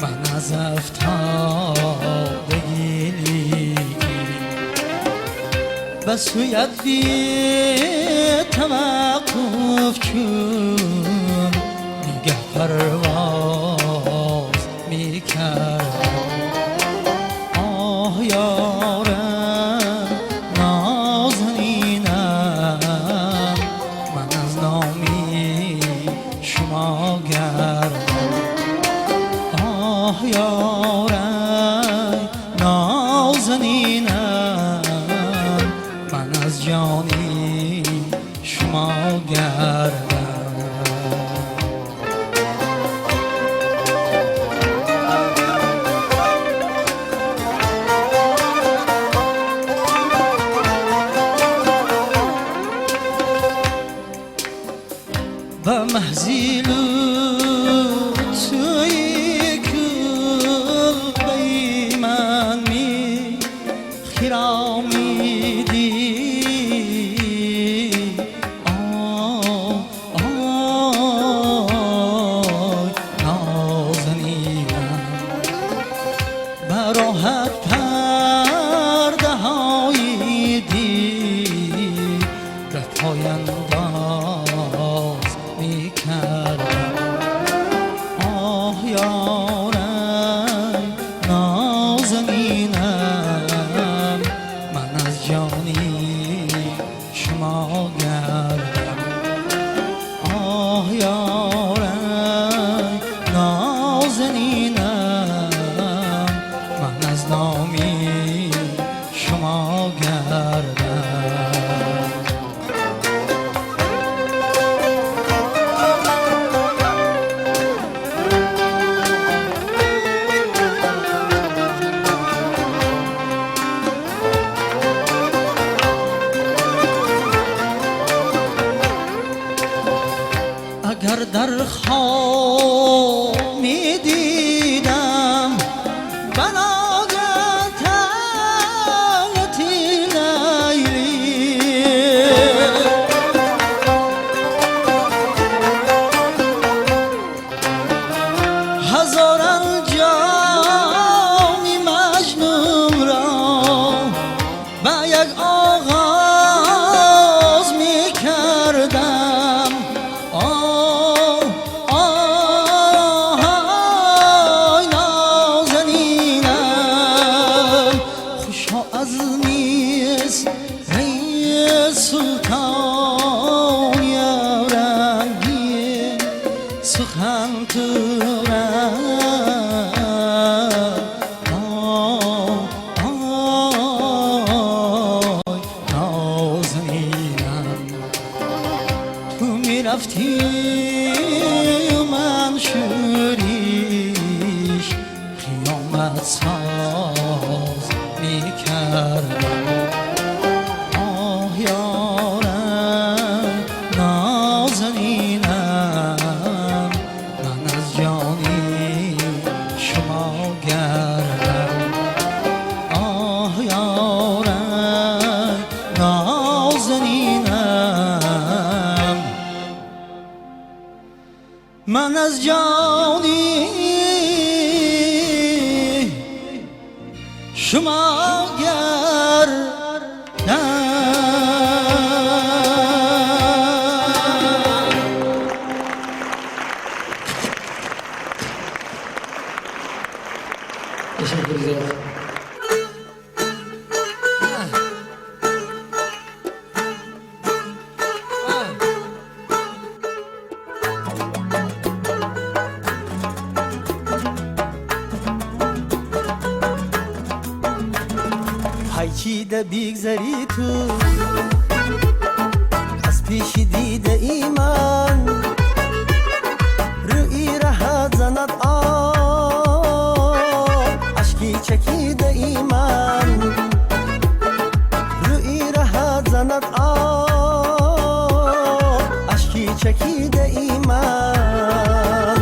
من از افتادگی و سویت بی توقف چون نگه پرواز می کردم آه یارم نازنینم من از نامی شما گردم آه یارم نازنینم من از جانی شما گردم و محزی توی کلبه من می خرامیدی نازنینم براحت پرده های دید پاینداز می کردم آه یارم نازنینم من از جانی شما گردم آه یارم نازنینم من از نامی شما گردم اگر در خواب می دیدم بناگت حالتی لیلی هزاران جامی مجنون را با یک آغاز می کردم سلطان یارنگی سخن تورم نازنینم تو میرفتی و من شوریش قیامت ساز میکردم آه یارم نازنینم من از جانی شما گردم آه یارم نازنینم من از جانی شما گردم تشکر زیاد پیچیده بیگذری تو از پیش دیده ایمان روی رهت زند آب اشکی چکیده ایمان روی رهت زند آب اشکی چکیده ایمان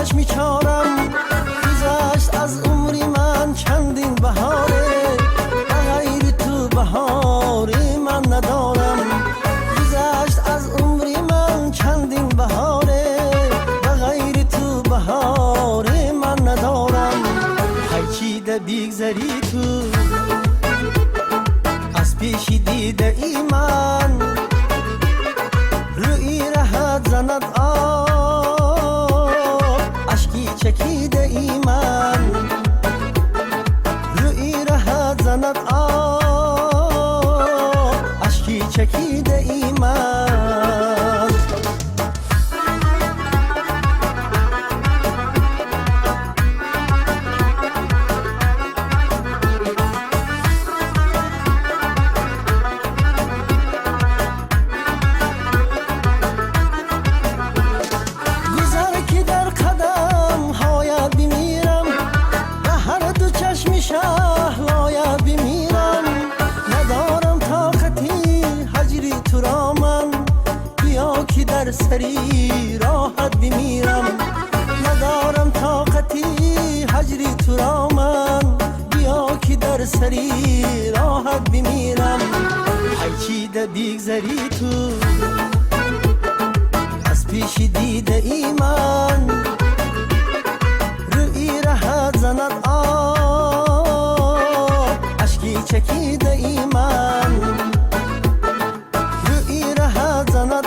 چشمی چارم گذشت از عمری من چندین بهاره غیر تو بهاری من ندارم گذشت از عمری من چندین بهاره غیر تو بهاری من ندارم هرچی بیگذری تو از پیشی دیده ای من روی رهت زند اشکی چکیده ای من روی رهت زند اشکی چکیده ای من گذر که در قدم هایت بمیرم به هر دو چشم شهلایت بمیرم ندارم طاقتی هجری تو را من بیا که در سری راحت بمیرم ندارم طاقتی هجری تو را من بیا که در سری راحت بمیرم هرچی ده بیگذری تو از پیش دیده ای من روی رهت زند اشکی چکیده ای من روی رهت زند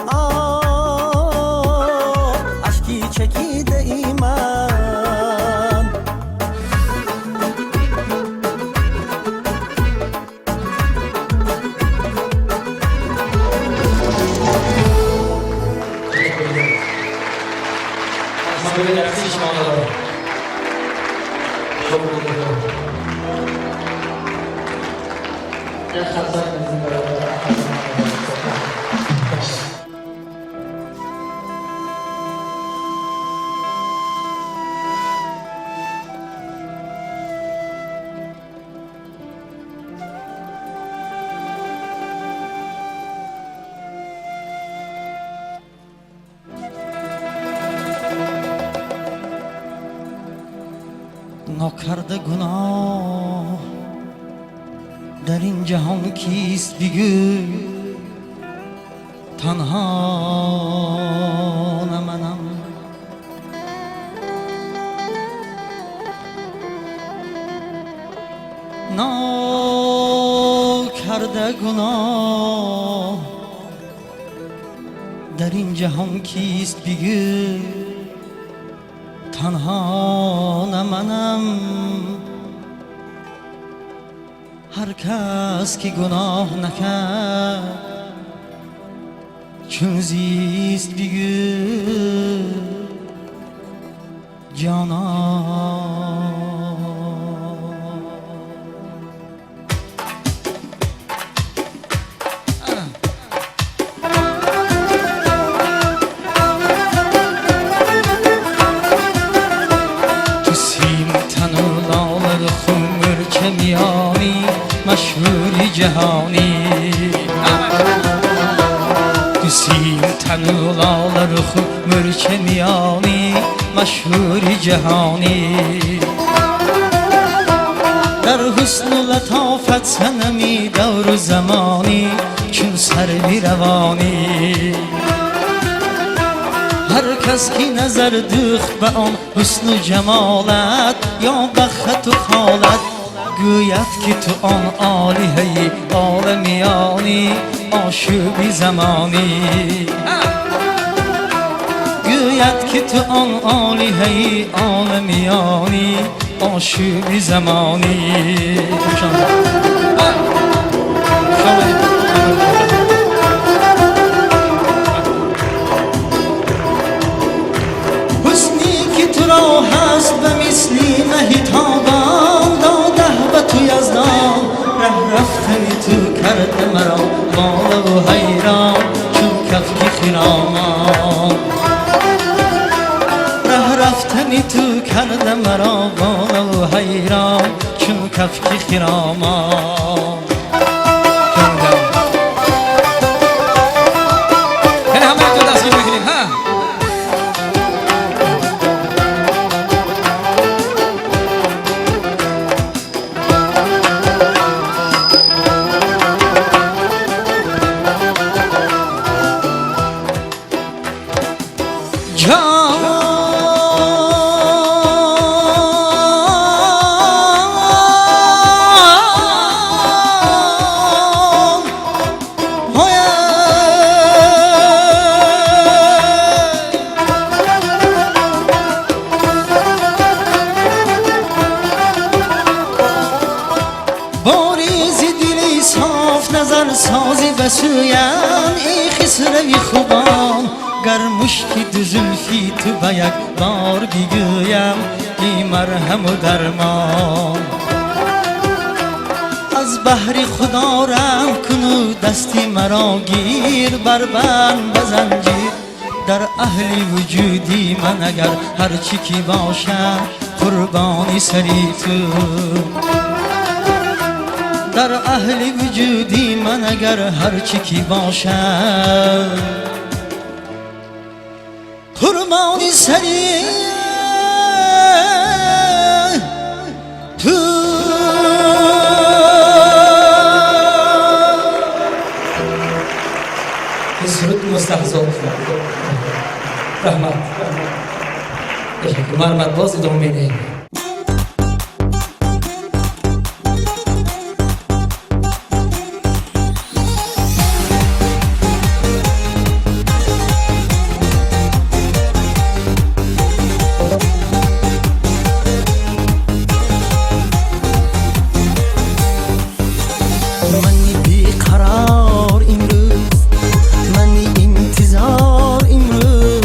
اشکی چکیده ای من ناکرده گناه در این جهان کیست بگو تنها نه منم ناکرده گناه در این جهان کیست بگو تنها نه منم هر کس که گناه نکرد چون زیست بگو جانا میانی مشهوری جهانی تو سیم تنو لالر خمر چه میانی مشهوری جهانی در حسن و لطافت سنمی دور و زمانی چون سر بی روانی هر کس که نظر دوخت به آن حسن و جمالت یا بخت و خالت گوید که تو آن عالیه عالمیانی آشوبی زمانی گوید که تو آن عالیه عالمیانی آشوبی زمانی حسنی که تو را هست به مثلی مهتابان داده به تو یزدان ره رفتنی تو کرده مرا باله و حیران چون کفکی خرامان ره رفتنی تو کرده مرا باله و حیران چون کفکی خرامان سازی بسویم ای خسروی خوبان گر مشکی دو زلفی تو به یک بار بگویم ای مرهم و درمان از بحر خدا رحم کن و دستی مرا گیر بر بند بزنجیر در اهل وجودی من اگر هرچی کی باشم قربانی سری تو در اهل وجودی من اگر هرچی کی باشم قربانی سری تو سرود مستحضر رحمت تشکر مرمت باز ادامه میدهیم منی بیقرار امروز منی انتظار امروز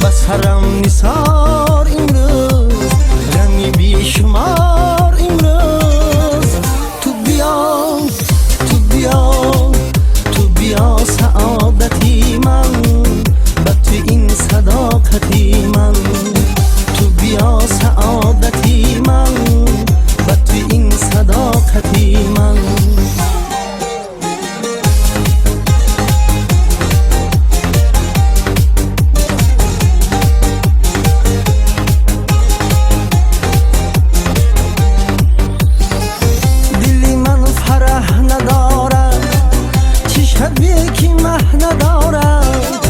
بس حرم نثار امروز غمی بیشمار امروز تو بیا تو بیا تو بیا سعادتی من به تو این صداقتی من تو بیا سعادتی من به تو این صداقتی من دلی من فرح ندارد چشمی که مه ندارد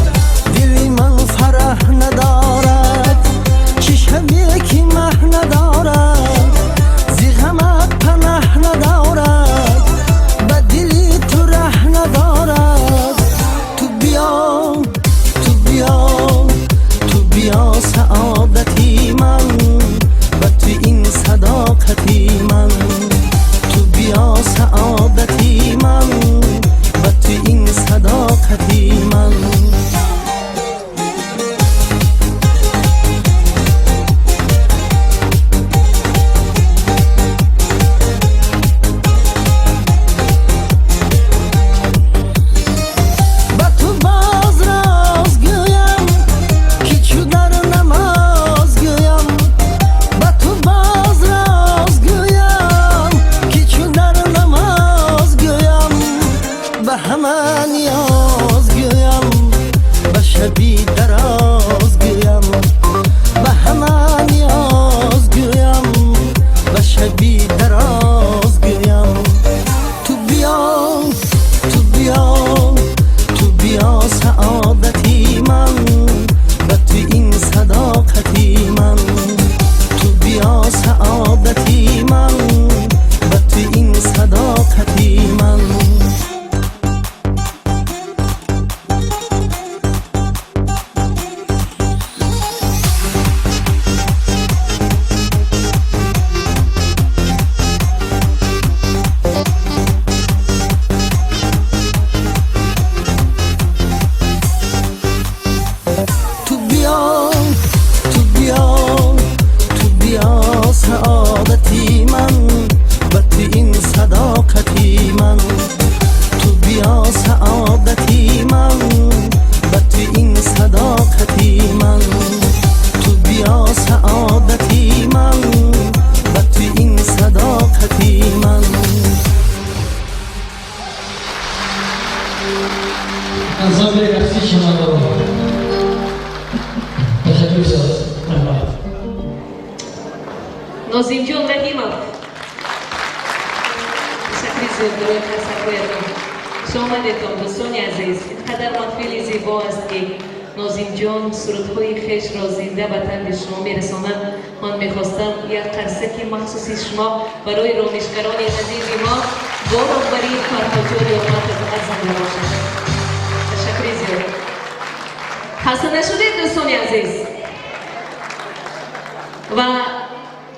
دلی من فرح ندارد چشمی که مه ندارد زی غمت پناه ندارد به دلی تو ره ندارد تو بیا تو بیا تو بیا سعادتی من به تو این صداقتی من تو بیا سعادتی من به تو این صداقتی من به تو باز راز گویم که چو در نماز گویم به تو باز راز گویم که چو در نماز گویم به همه نیاز گویم به شبی دراز گویم به همه نیاز گویم به شبی دراز گویم تو بیا تو بیا تو بیا سعادتی من به تو این صداقتی من تو بیا سعادتی من به تو این صداقتی من تو بیا تو بیا تو بیا سعادتی من به تو این صداقتی من تو بیا سعادتی من به تو این صداقتی من تو بیا سعادتی من به تو این صداقتی من انصاب رقصی شما رو تشکر ساز رحمت نازیم جون رحیمов تشکر زیاد برای تشکرتون شامدتون دوستان عزیز اینقدر محفل زیبا است که نازیم جان سرودهای خویش را زنده به تن شما میرسانند من میخواستم یک قصه مخصوصی شما برای رامشگران عزیز ما بارآوری فرهاجوری آمد از زنده باشد تشکر زیاد خسته نشدید دوستان عزیز و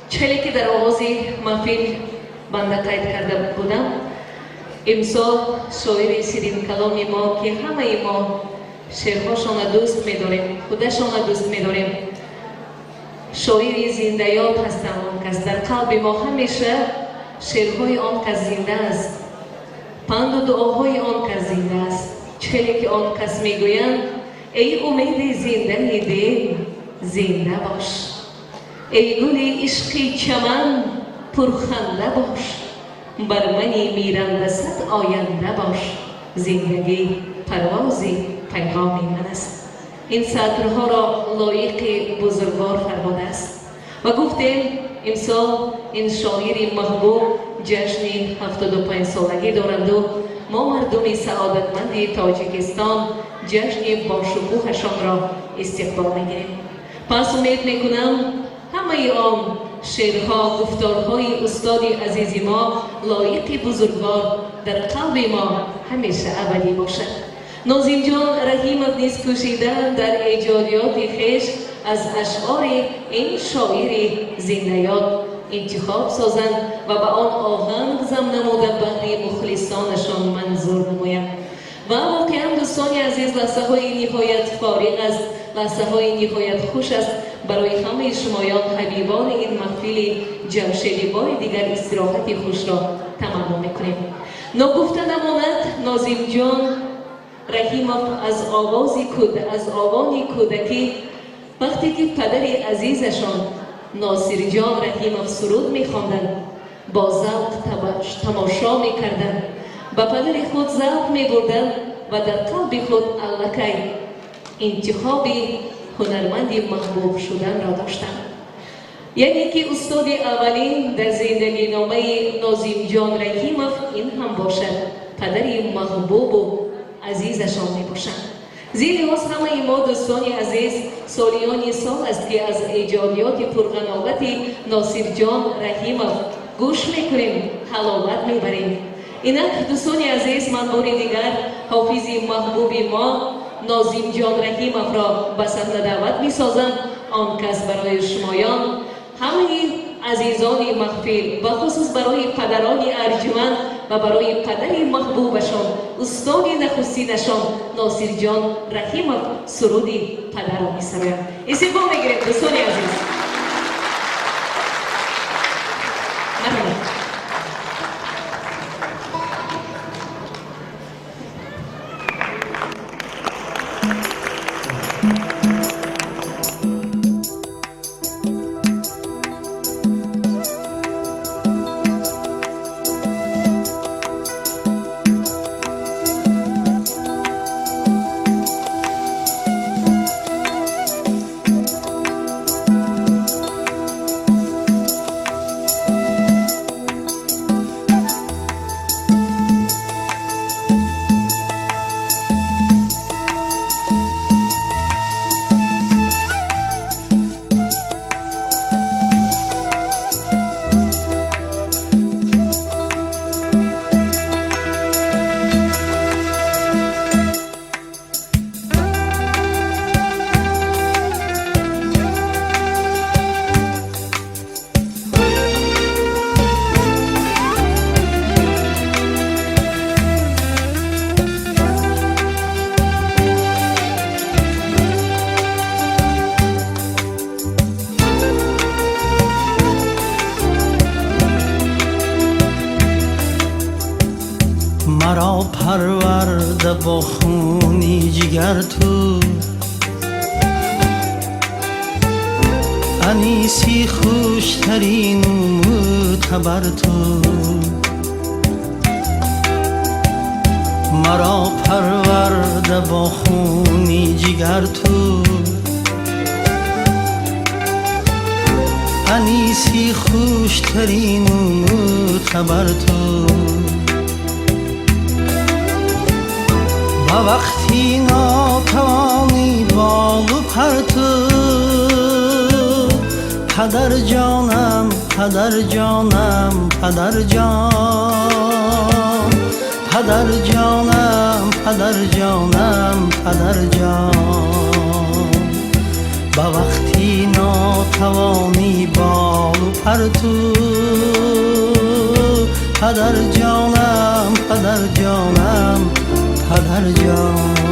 چلی که در آغاز محفل بنده قید کرده بودم امسال شاعر شیرین کلامی ما که همه ما شعرهاشان را دوست می‌داریم، خودشان را دوست می‌داریم، شاعر زنده یاد هستند. آن کس در قلب ما همیشه شعرهای آن کس زنده است، پند و دعاهای آن کس زنده است. چلی که آن کس میگویند ای امید زنده دل زنده باش، ای گل عشقی چمن پرخنده باش، بر منی میرنده صد آینده باش، زندگی پروازی پیغام من است. این سطرها را لایق بزرگوار فرموده است و گفتیم امسال این شاعر محبوب جشن 75 سالگی دارند و ما مردم سعادتمند تاجیکستان جشن باشکوهشان را استقبال می‌گیریم. پس امید میکنم همه آن شعرها، گفتارهای استاد عزیز ما لایق بزرگوار در قلب ما همیشه ابدی باشد. ناظم جان رحیمов نیز کوشیدند در ایجادیات خویش از اشعار این شاعر زنده یاد انتخاب سازند و به آن آهنگ ضم نموده بهر مخلصانشان منظور نمایند. و واقعا دوستان عزیز لحظه های نهایت فارغ است، لحظه های نهایت خوش است برای همه شمایان حبیبان این محفل جمشیدی. بار دیگر استراحت خوش را تمام میکنیم. نگفته نماند ناظم جان رحیمов از آوان کودکی وقتی که پدر عزیزشان ناصر جان رحیمov سرود میخواندند با ذوق تماشا میکردند، با پدر خود ذوق میبردند و در قلب خود الکی انتخاب هنرمند محبوب شدن را داشتند. یعنی که استاد اولین در زندگی نامه ناظم جان رحیمov این هم باشد، پدر محبوب و عزیزشان می باشند. زیر لحاظ همه ما دوستان عزیز سالیان سال است که از ایجادیات پرقناوت ناصر جان رحیمov گوش میکنیم، حلاوت میبریم. اینک دوستان عزیز من بار دیگر حافظ محبوب ما ناظم جان رحیمov را به صحنه دعوت میسازم. آن کس برای شمایان همه عزیزان محفل و خصوص برای پدران ارجمند و برای پدر محبوبشان استاد نخستینشان ناصر جان رحیمov سرودی پدر را می‌سراید. استقبال می‌گیرید دوستان عزیز. مرا پرورده با خونی جگر تو، انیسی خوشترین معتبر تو. مرا پرورده با خونی جگر تو، انیسی خوشترین معتبر تو. و وقتی ناتوانی بال و پر تو، پدر جانم پدر جانم پدر جان، پدر جانم پدر جانم پدر جان. با وقتی ناتوانی بال و پر تو، پدر جانم پدر جانم پدر جان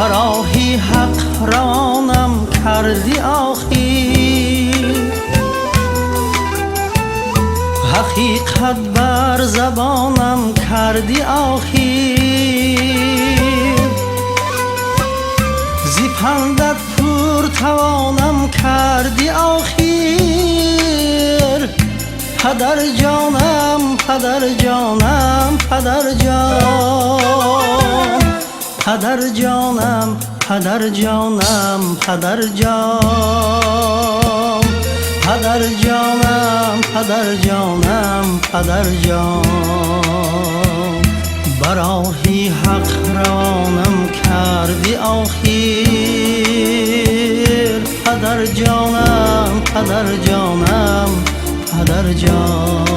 براهی حق روانم کردی آخی حقیقت بر زبانم کردی آخی زی پندت پر توانم کردی آخیر پدر جانم پدر جانم پدر جان پدر جانم پدر جانم پدر جان پدر جانم پدر جانم پدر جان براهی حق روانم کردی آخیر پدر جانم پدر جانم پدر جان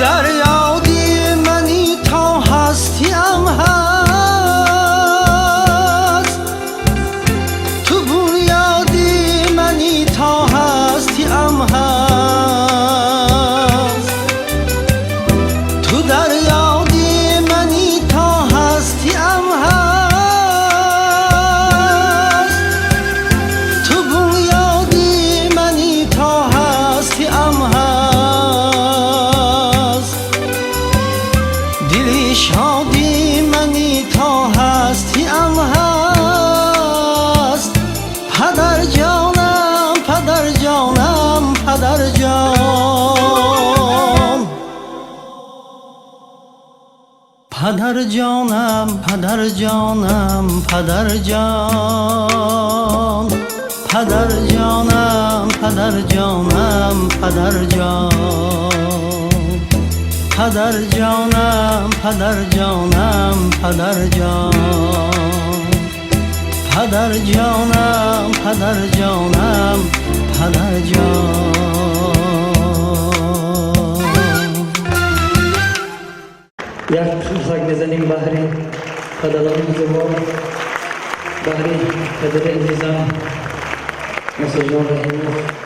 در یادی منی تا هستیم هست تو بنیادی منی تا هستیم هست تو در یادی منی تا هستیم هست تو بنیادی منی تا هستیم هست دلی شادی منی تا هستیم هست پدر جانم پدر جانم پدر جان پدر جانم پدر جانم پدر جان پدر جانم پدر جانم پدر جان پدر جانم پدر جانم پدر جان پدر جانم پدر جانم پدر جان یک خاک بزنیم بحری پدران بزرگوار بحری پدر عزیزم ناصر جان رحیموف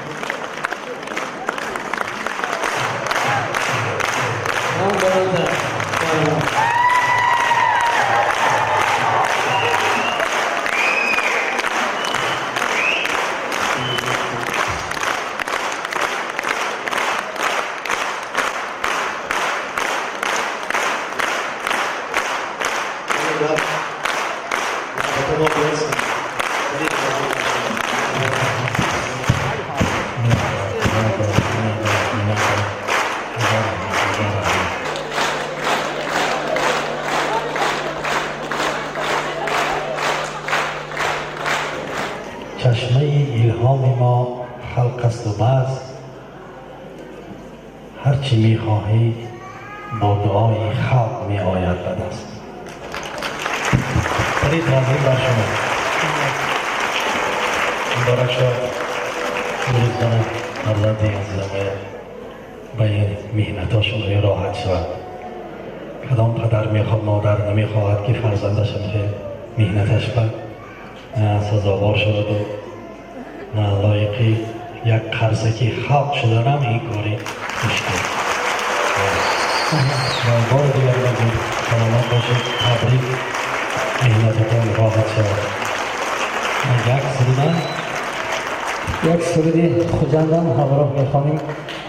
چشمه الهام ما خلق است و بس هرچی میخواهی با دعای خلق می آید به دست فرید ناظرین بر شما مبارک شد روز کنم فرزند عزیزم به این محنتاشون راحت شود کدام پدر میخواد مادر نمیخواهد که فرزندش که محنتش به سزاوار شود و لایقی یک قرصکی خلق شدنم این کاری مشکل بار دیگر بگید سلامت باشید تبریک محنتتان راحت شود یک سرودی خوجندم همراه میخوانیم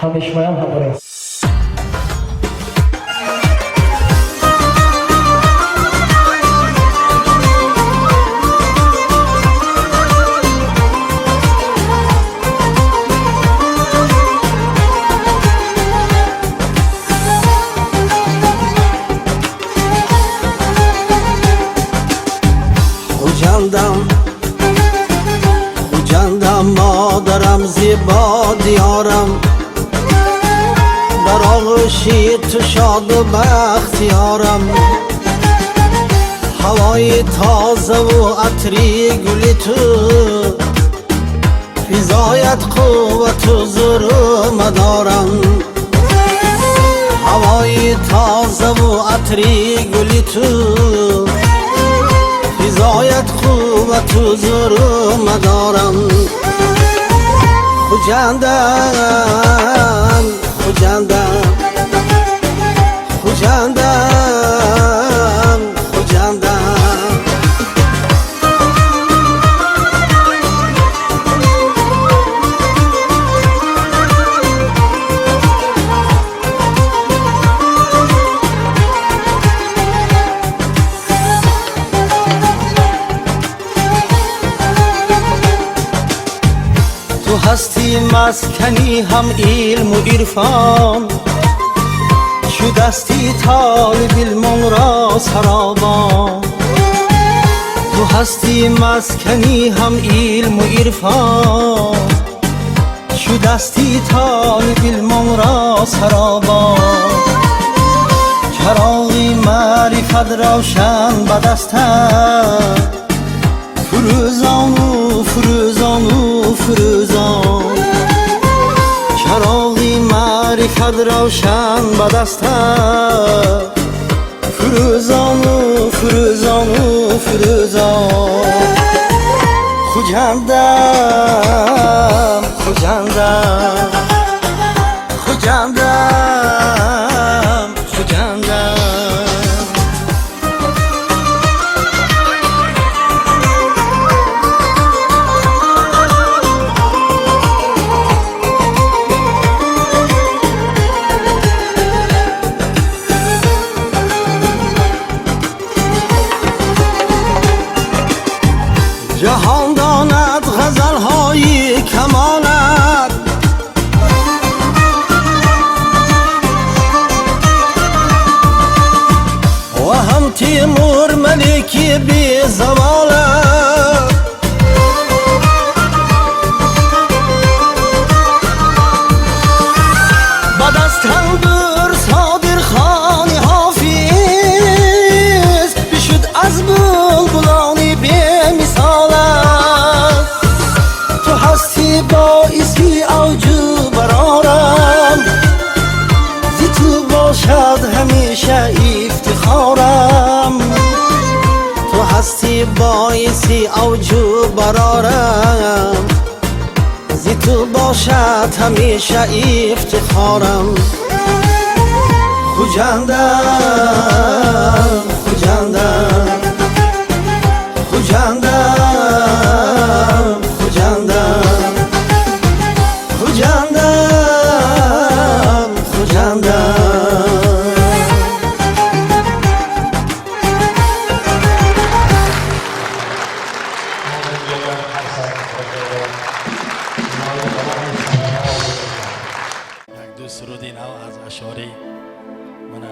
همیشمایم همراه با دیارم در آغوشی تو شاد و بختیارم هوای تازه و عطری گلی تو فضایت قوت و زور مدارم هوای تازه و عطری گلی تو فضایت قوت و زور مدارم خوجندم خوجندم خوجندم خوجندم تو هستی مسکنی هم علم و عرفان شدستی طالب علم را سرابان تو هستی مسکنی هم علم و عرفان شدستی طالب علم را سرابان چراغ معرفت روشن به دستت فروزان و فروزان و فروزان چراغ معرفت روشن به دستت فروزان و فروزان و فروزان خوجندم خوجندم خوجندم خوجندم جهان داند غزل‌های کمالت و هم تیمور ملکی بی زوالت بعد از تنبور صادر خان حافظ بشد از بلبلانی بی مثالت تو هستی باعثی اوجو برارم زی تو باشد همیشه افتخارم تو هستی باعثی اوجو برارم زی تو باشد همیشه افتخارم خوجندم خوجندم خوجندم خوجندم خوجندم خوجندم یک دو سرودی نو از اشعاری من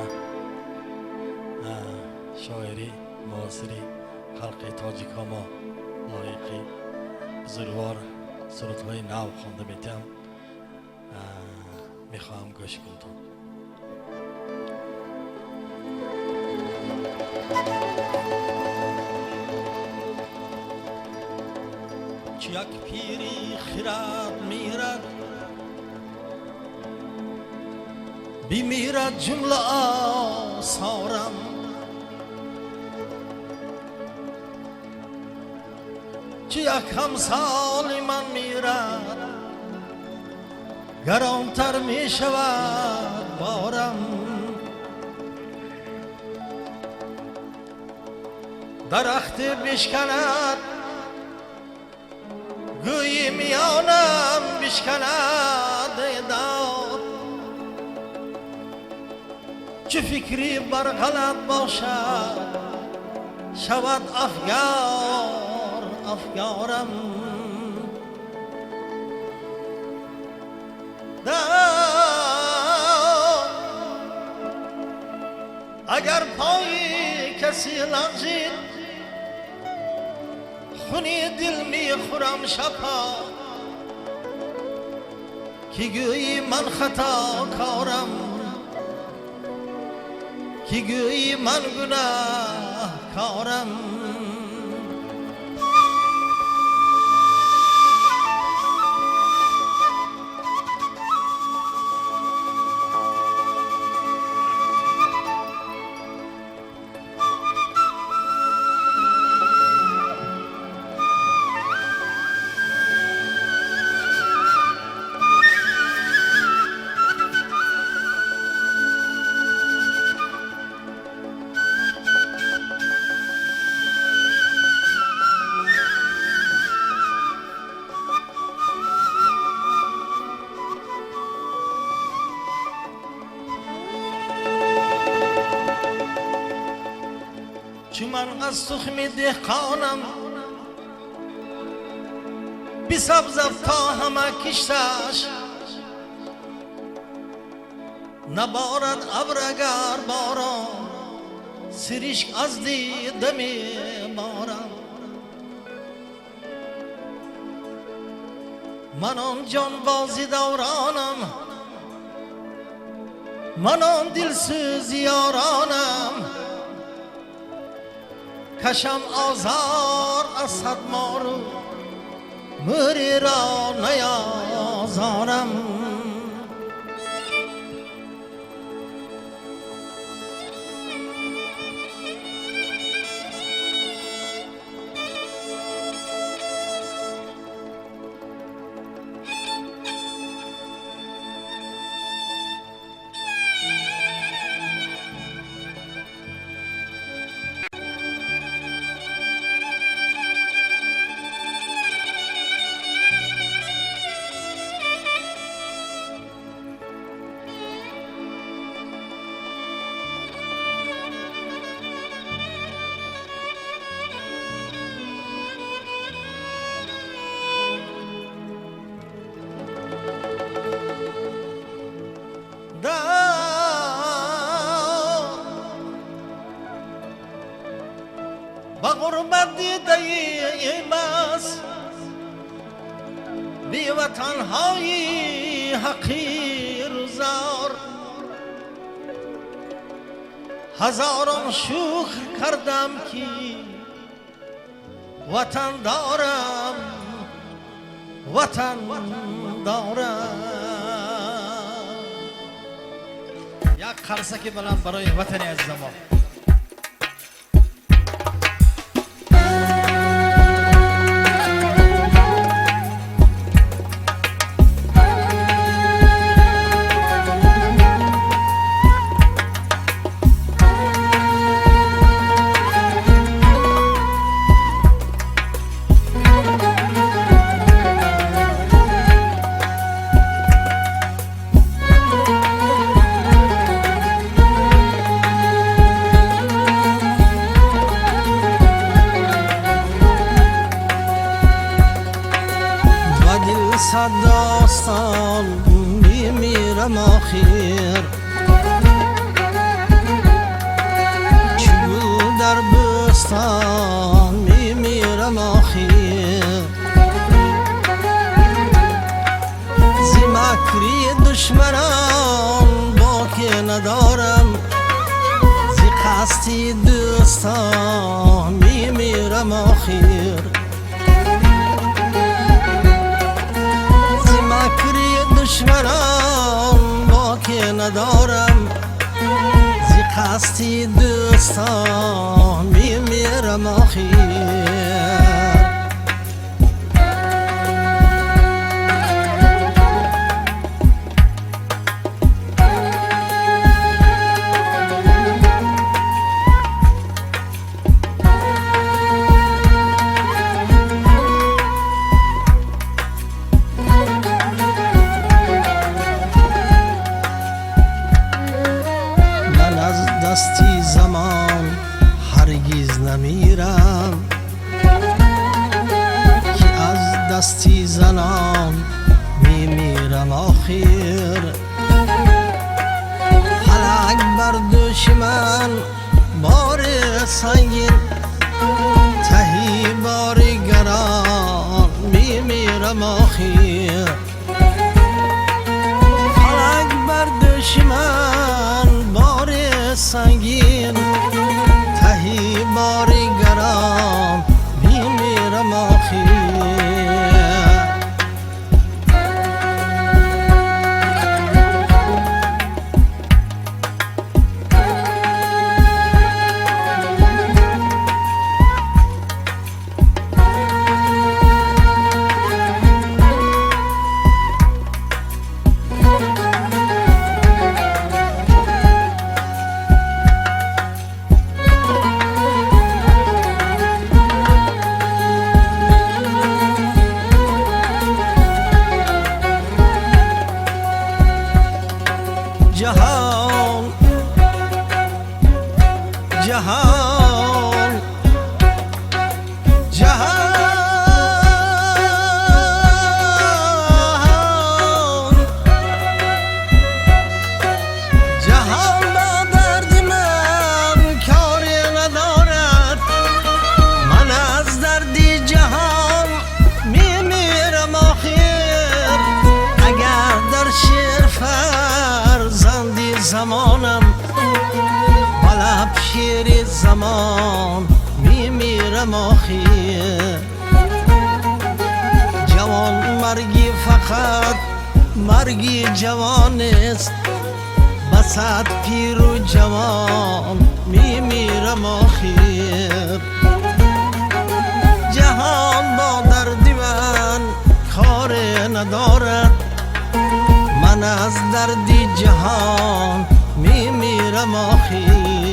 شاعری معاصری خلق تاجیکاما لایقی بزرگوار سرودهای نو خوانده میتم میخواهم گوش کنتم چه یک پیری خرد میرد بمیرد جمله آثارم چه یک همسال من میرد گرانتر میشود بارم درخت بشکند گویی میانم بشکند داد چه فکری بر غلط باشد شود افگارم اگر پای کسی لغزید خونی دل می خورم شبها که گویی من خطا کارم، که گویی من گناه کارم. چون من از تخم دهقانم بی سبزم تا همه کشتش، نبارد ابر اگر باران سریشک از دیده می بارم. من آن جان بازی دورانم، من آن دلسوز یارانم، کشم آزار از صد مارو موری را نیازارم. با غربت دیده ایم است بی وطنهای حقیر و زار، هزاران شکر کردم که وطن دارم، وطن دارم. یک قرصک بلند برای وطن عزیز ما. صد داستان میمیرم آخر، چگو در بستان میمیرم آخر. زی مکری دشمنان باکی ندارم، زی قصدی دوستان میمیرم آخر. دشمنان باکی ندارم، زی قصدی دوستان میمیرم آخر. دستی زمان هرگز نمیرم، که از دستی زنان میمیرم آخر. فلک بر دوش من بار سنگین، تهی بار گران میمیرم آخر. پیش من بار سنگین تهی بار گرام میمیرم آخی جهان جهان جهان با درد من کاری ندارد من از دردی جهان میمیرم آخر اگر در شعر فرزندی زمانم بلب شیر زمان میمیرم آخر جوان مرگی فقط مرگی جوان است بسد پیر و جوان میمیرم آخر جهان با دردی من کار ندارد من از دردی جهان میمیرم آخر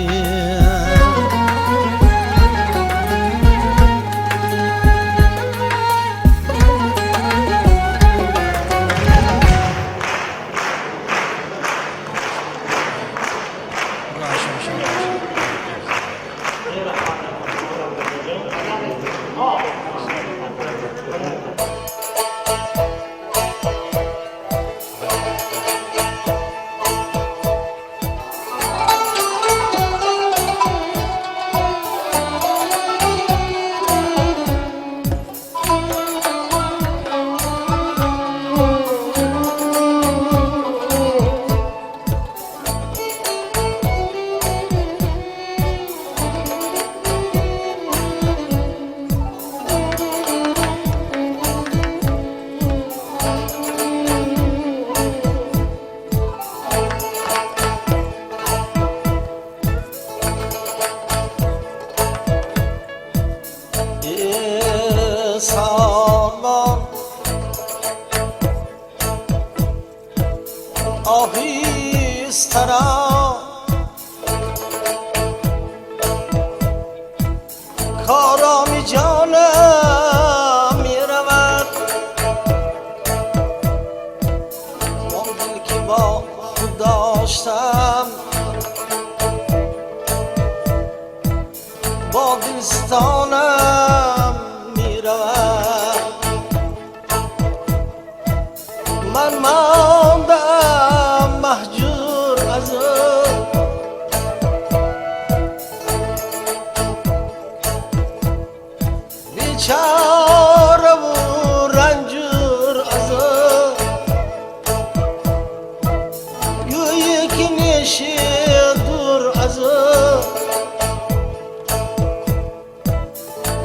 سالمان آهیسترا کارامی جانم میرود اون دل که با خود داشتم با دلستانم من ماندم محجور از او بیچاره و رنجور از او گویی که نیشی دور از او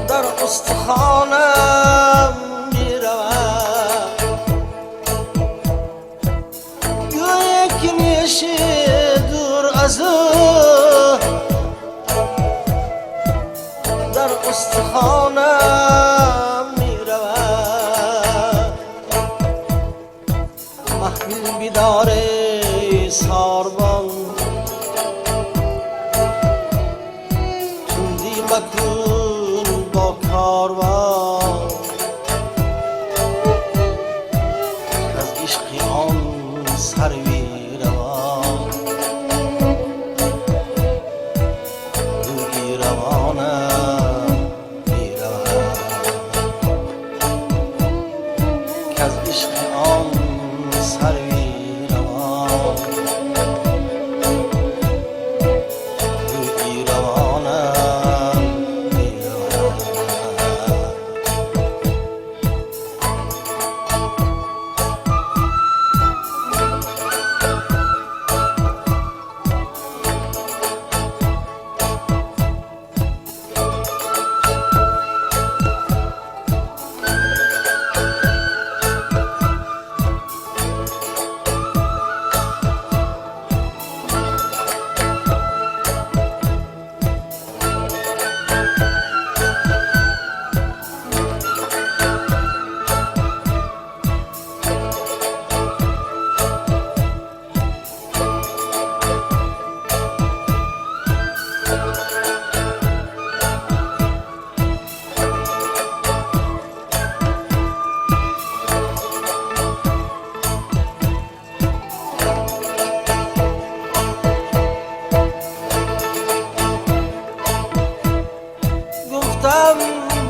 در استخوانم دور از او در استخوانم میرود محمل بیدار ساربان تندی مکن با کاروان از عشق آن سروی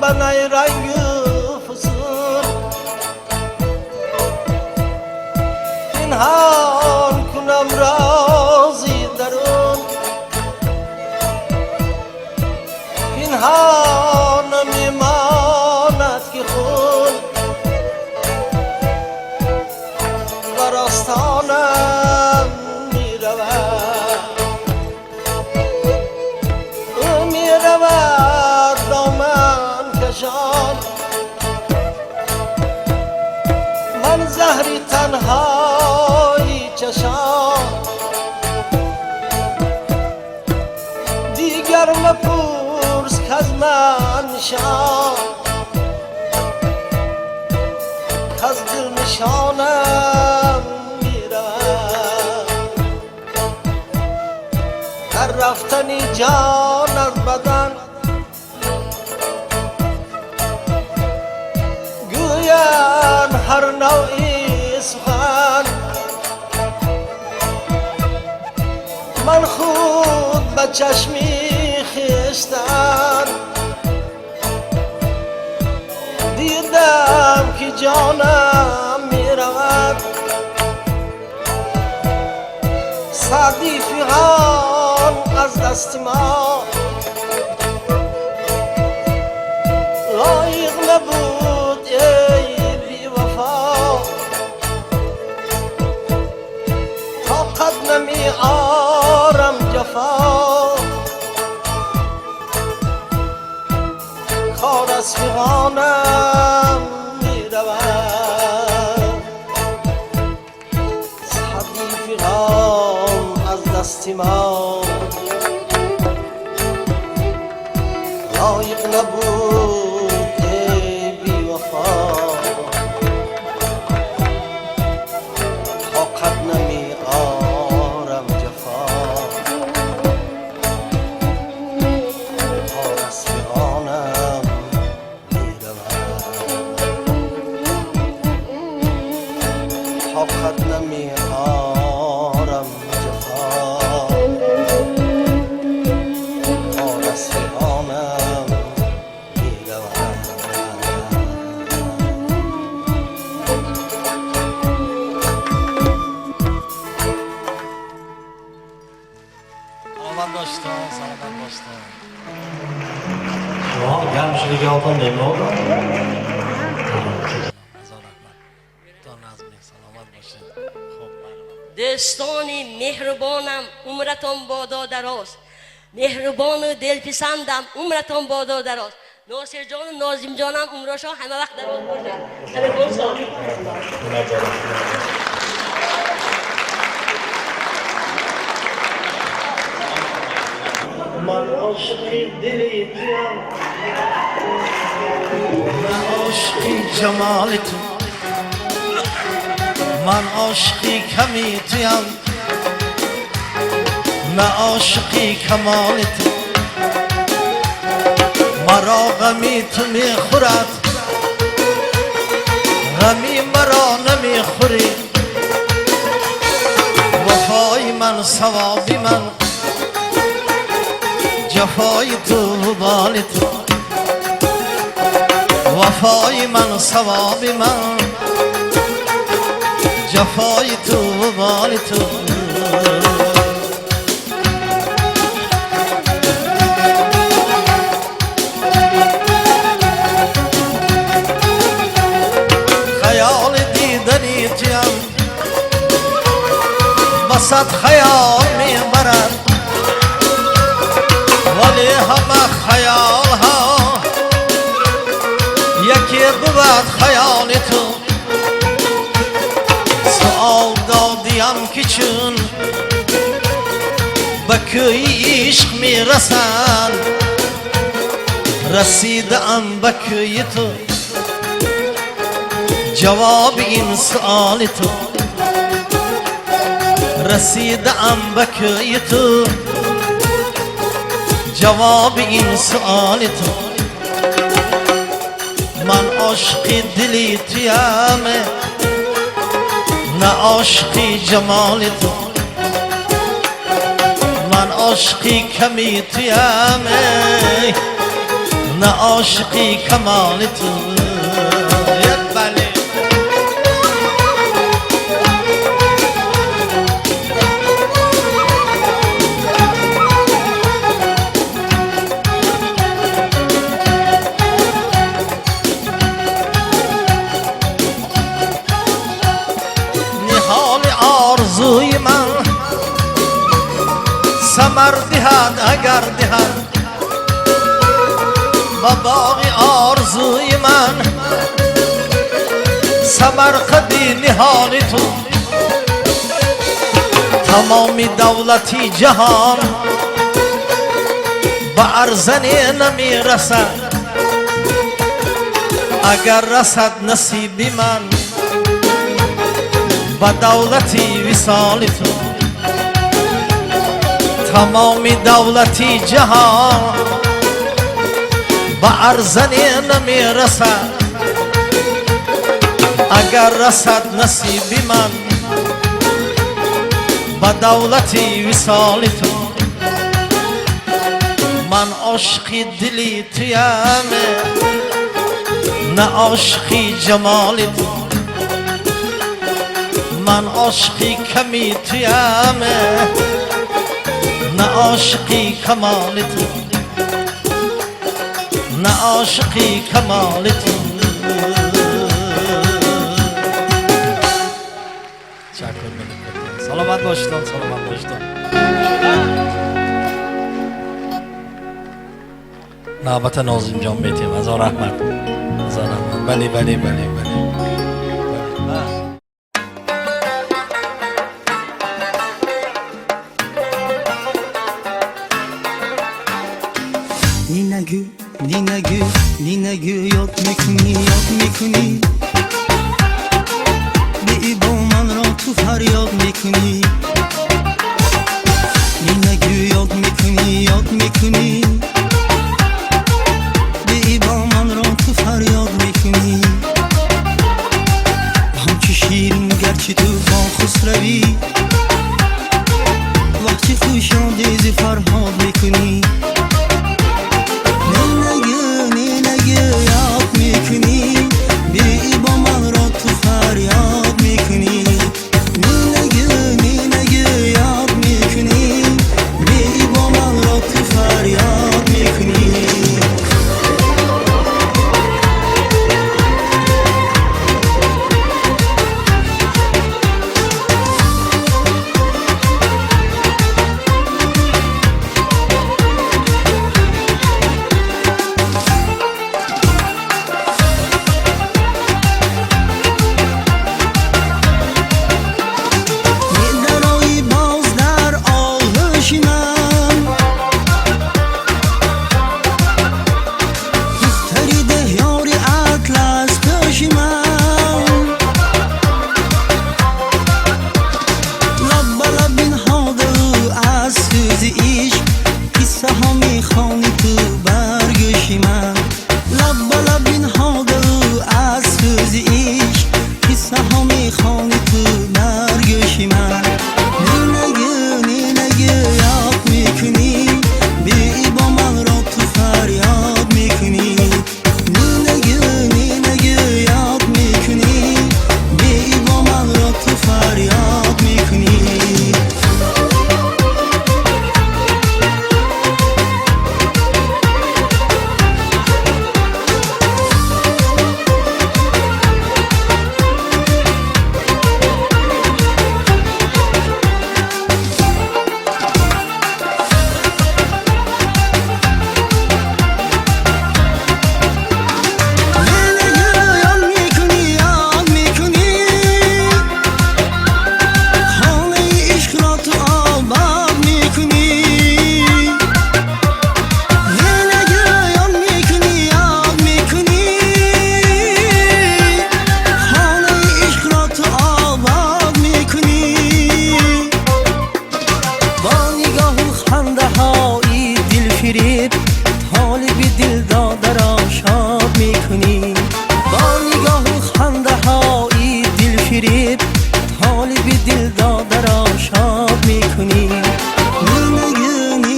بنای رنگ فسون پنهان کنم رازی درون پنهان میماند که خون بر آستانم میرود او میرود دامن کشان من زهری تنهایی چشان دیگر مپرس که از من نشان که از دل نشانم میرود در رفتنی جان از بدن گویند هر نوعی سخن من خود به چشمی خیشتن دیدم که جانم میرود سعدی فیغان از دست ما لایق نبود ای بی وفا طاقت نمی آرم جفا کار از فیغانم میرود سعدی فیغان از دست ما لایق نبود ای بی وفا طاقت نمی آرم جفا کار از فیغانم میرود طاقت نمی آرم جفا کار از فیغانم میرود سلامت باشتن سلامت باشتن شما گرم شدی که آقا نمونه تا نظمی سلامت باشین خب دوستانی مهربانم عمرتان بادا دراز مهربان و دلپسندم عمرتان بادا دراز ناصر جان و ناظم جانم عمرشان همه وقت دراز باشد تلفن سلام من عاشقی دلی تویم من عاشقی جمال تو من عاشقی کمی تویم من عاشقی کمال تو مرا غمی تو میخورد غمی مرا نمیخوری وفای من ثوابی من جفای تو بال تو وفای من ثواب من جفای تو بال تو خیال دیدنی تویم بسط خیال میبرد ولی همه خیال ها یکی بود خیال تو سؤال دادیم که چون به کوی عشق میرسن رسیدم به کوی تو جواب این سؤال تو رسیدم به کوی تو جواب این سؤال تو من عاشقی دلی تویم نه عاشقی جمال تو من عاشقی کمی تویم نه عاشقی کمال تو یک بله نهال آرزوی من ثمر دهد اگر دهد و باغ آرزوی من ثمر قدی نهال تو تمام دولتی جهان به ارزنی نمی رسد اگر رسد نصیبی من به دولتی وصال تو تمام دولتی جهان به ارزنی نمی رسد اگر رسد نصیبی من به دولتی وصال تو من عاشقی دلی تویم نه عاشقی جمال تو من عاشقی کمی تویم نه عاشقی کمال تو نه عاشقی کمال تو سلامت باشتن سلامت باشتن نوبت ناظم جان بیتیم از رحمت بله بله بله بله Ninegü yok mikuni Bir با من را تو فریاد میکنی Ninegü yok mikuni Bir با من را تو فریاد میکنی همچه شیرین گرچه تو با خسروی وقتی خوشان دیزی فرهاد میکنی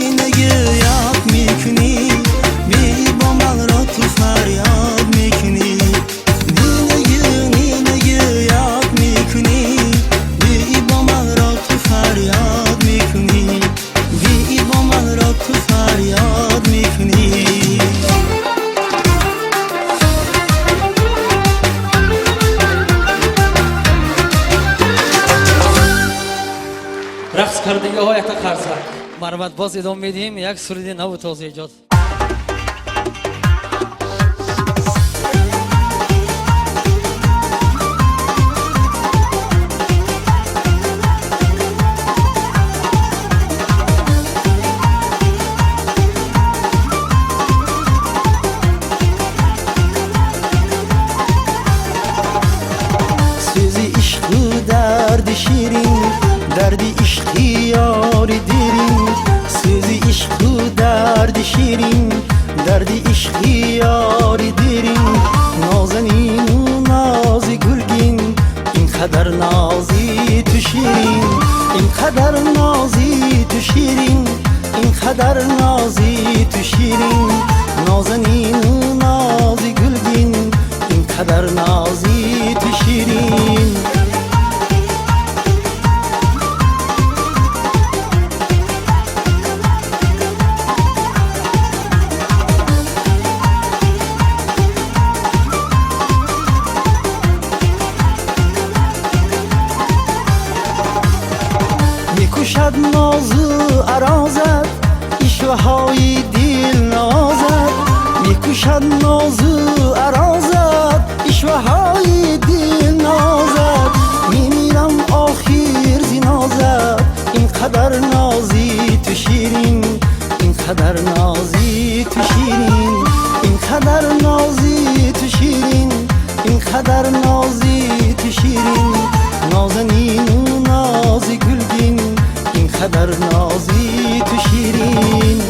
Ninegü yap mikuni Bir با من را تو فریاد میکنی. رقص کردگی های تا خرسک مرمت باز ادامه میدیم. یک سرودی نو تازه ایجاد. سوزی عشق و درد شیرین، دردی عشقی یاری دیرین. سوزی عشق و درد شیرین، دردی عشقی یاری دیرین. نازنین و نازی گلگین، اینقدر نازی تو شیرین. اینقدر نازی تو شیرین، اینقدر نازی تو شیرین. نازنین و نازی گلگین، اینقدر نازی تو شیرین. میکشد ناز و عرازت، اشوهای دل نازد. میکشد ناز و عرازت، اشوهای دل نازد. میمیرم آخر زی نازت، اینقدر نازی تو شیرین. اینقدر نازی تو شیرین، اینقدر نازی تو شیرین. اینقدر نازی تو شیرین. نازنین و نازی گلگین، اینقدر نازی تو شیرین.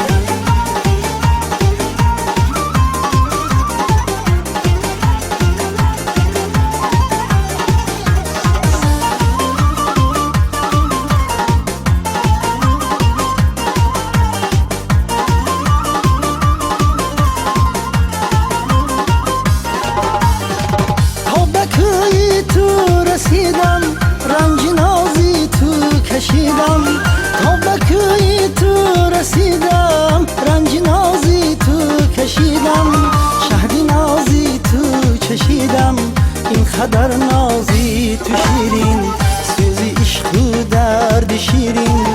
تا به کوی تو رسیدم، رنج نازی تو کشیدم. تا به کوی تو رسیدم، رنج نازی تو کشیدم. شهد نازی تو چشیدم، اینقدر نازی تو شیرین. سوزی عشق و درد شیرین،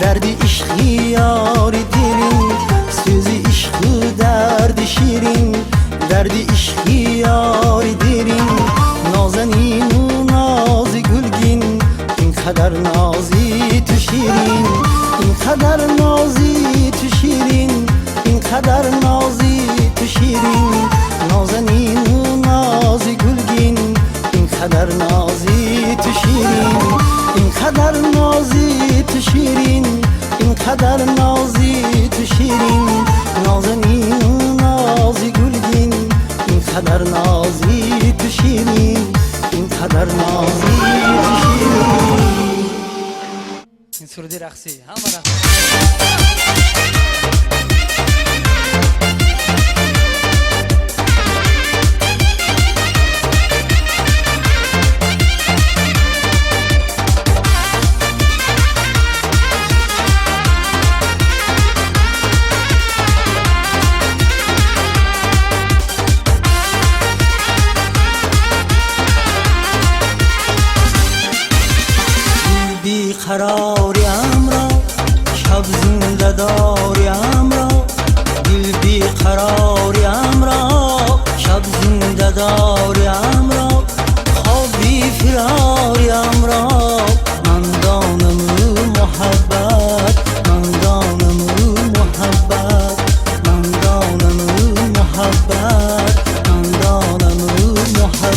دردی عشقی یاری دیرین. سوزی عشق و درد شیرین، دردی عشقی یاری دیرین. نازنین و نازی گلگین، اینقدر نازی تو شیرین. اینقدر نازی تو شیرین، اینقدر نازی تو شیرین. نازنین و نازی گلگین، اینقدر نازی تو شیرین. اینقدر نازی تو شیرین، اینقدر نازی تو شیرین. نازنین و نازی گلگین، اینقدر نازی تو شیرین. اینقدر نازی تو شیرین. این سرودی رقصی همه رقصی. بی قراریم را، شب زنده داریم را. دل بی قراریم را، شب زنده داریم را. خوابی فراریم را، من دانم محبت. من دانم محبت، من دانم محبت. من دانم محبت.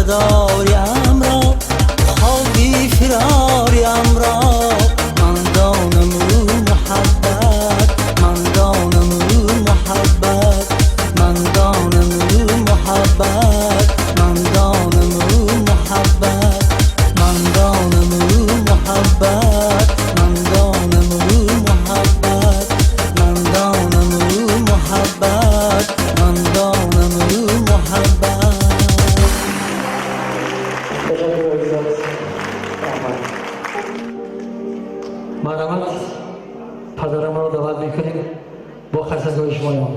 نداریم را خوابی فراریم را من دانم او محبت من دانم او محبت من دانم او محبت من دانم او محبت من دانم او محبت من دانم او محبت من دانم او محبت من دانم او محبت مرحمت پدرم را دعوت میکنیم با خرسندهای شما.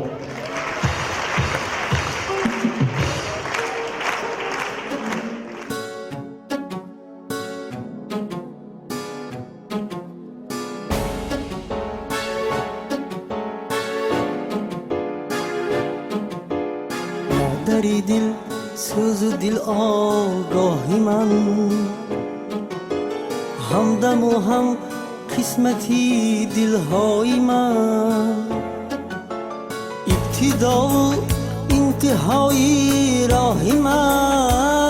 مادری دل سوز و دل آگاهی من همدم و هم قسمتی دلهای من ابتدا و انتهای راهی من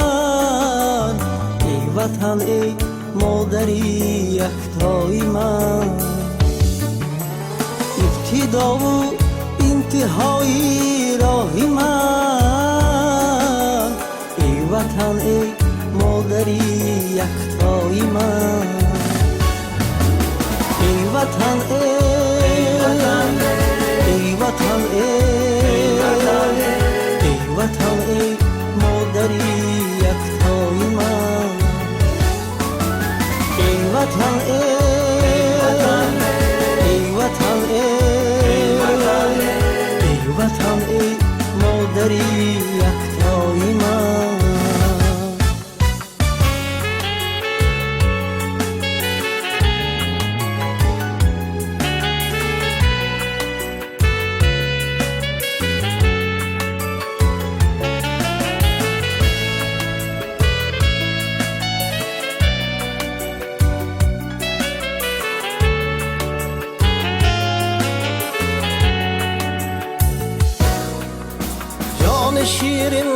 ای وطن ای مادری یکتای من ابتدا و انتهای راهی من ای وطن ای مادری یکتای من ای وطن ای وطن ای وطن ای مادری یکتای من ای وطن ای وطن ای وطن ای مادری یکتای من شیرین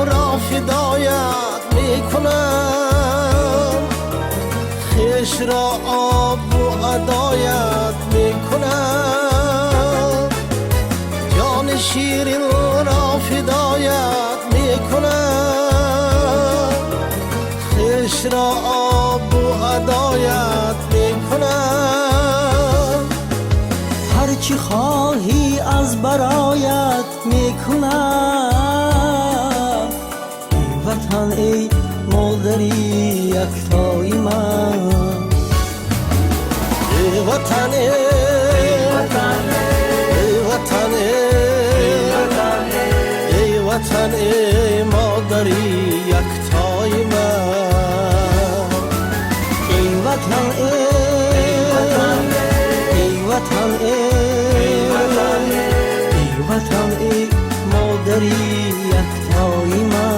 را فدایت میکنم خیش را آب و عدایت میکنم جان شیرین را فدایت میکنم خیش را آب و عدایت میکنم هرچی خواهی از برایت میکنم وطن ای مادری یکتای من ای وطن ای وطن ای وطن ای مادری یکتای من ای وطن ای وطن ای وطن ای مادری یکتای من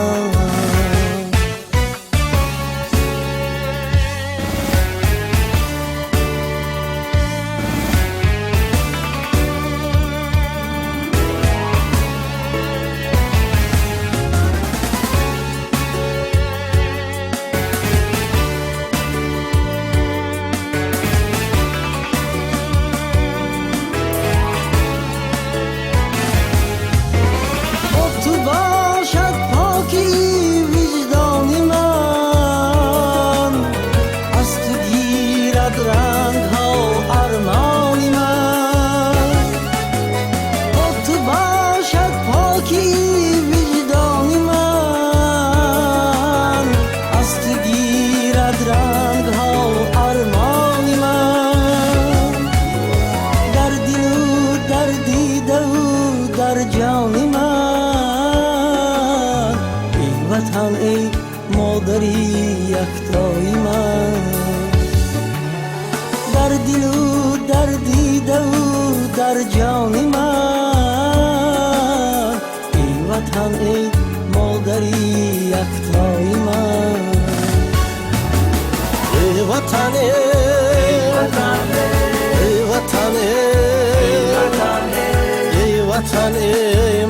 وطن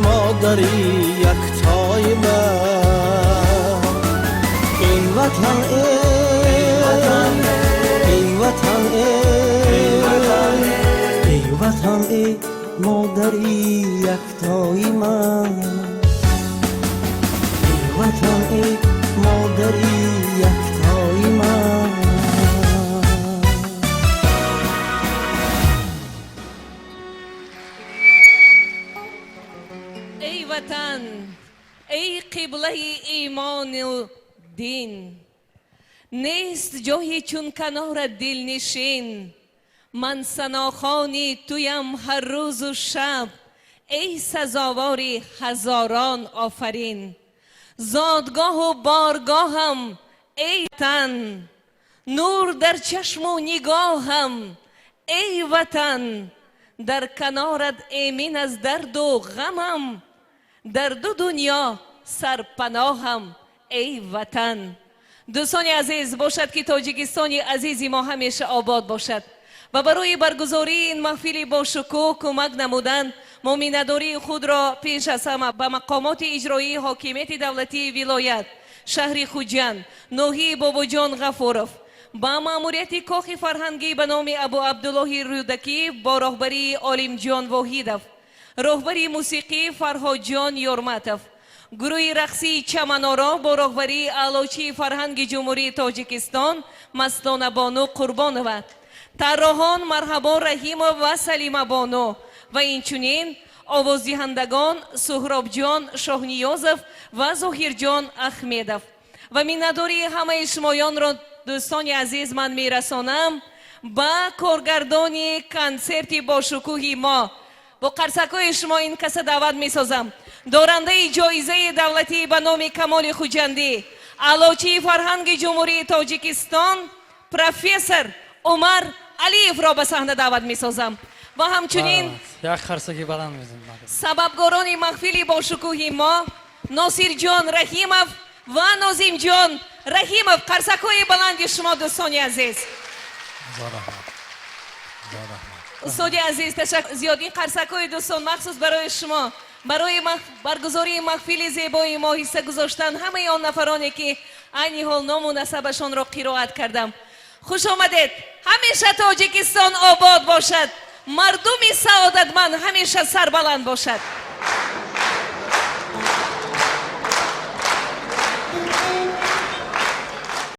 مادری یکتای من وطن ای وطن ای وطن ای مادری یکتای من ای وطن ای مادری یکتای من ای وطن ای قبله ایمان و دین نیست جایی چون کنار دلنشین من ثناخوان تویم هر روز و شب ای سزاوار هزاران آفرین زادگاه و بارگاهم ای وطن نور در چشم و نگاهم ای وطن در کنارت ایمن از درد و غمم در دو دنیا سرپناهم ای وطن. دوستان عزیز، باشد که تاجیکستان عزیزی ما همیشه آباد باشد و برای برگزاری این محفل با شکوه کمک نمودن ما مینداری خود را پیش از همه به مقامات اجرایی حاکمیت دولتی ولایت شهر خوجند نوحی بابا جان غفورов با ماموریت کاخ فرهنگی به نام ابو عبدالله رودکی با راهبری عالم جان واحدов راهبری موسیقی فرهاد جان یورماتов گروه رقصی چمنارا با راهبری اعلاچی فرهنگ جمهوری تاجیکستان مستانه بانو قربانова طراحان مرحبا رحیم و سلیمه بانو و اینچنین آوازدهندگان سهراب جان شاهنیازов و ظاهر جان احمدов و مینداری همه شمایان را دوستان عزیز من میرسانم با کارگردانی کنسرت با شکوه ما با قرصکای شما این کس دعوت میسازم دارنده جایزه دولتی به نام کمال خوجندی اعلاچی فرهنگ جمهوری تاجیکستان پروفسور عمر علیف را به صحنه دعوت میسازم و همچنین یک خرسکی بلند میزنیم سببگاران محفلی با شکوه ما ناصر جان رحیمов و نازیم جان رحیمов قرصکای بلند شما دوستان عزیز استاد عزیز تشکر زیاد این قرصکای دوستان مخصوص برای شما برای برگزاری محفل زیبای ما حصه گذاشتن همه آن نفرانی که عین حال نام و نسبشان را قرائت کردم خوش آمدید همیشه تاجیکستان آباد باشد مردم سعادتمند همیشه سربلند باشد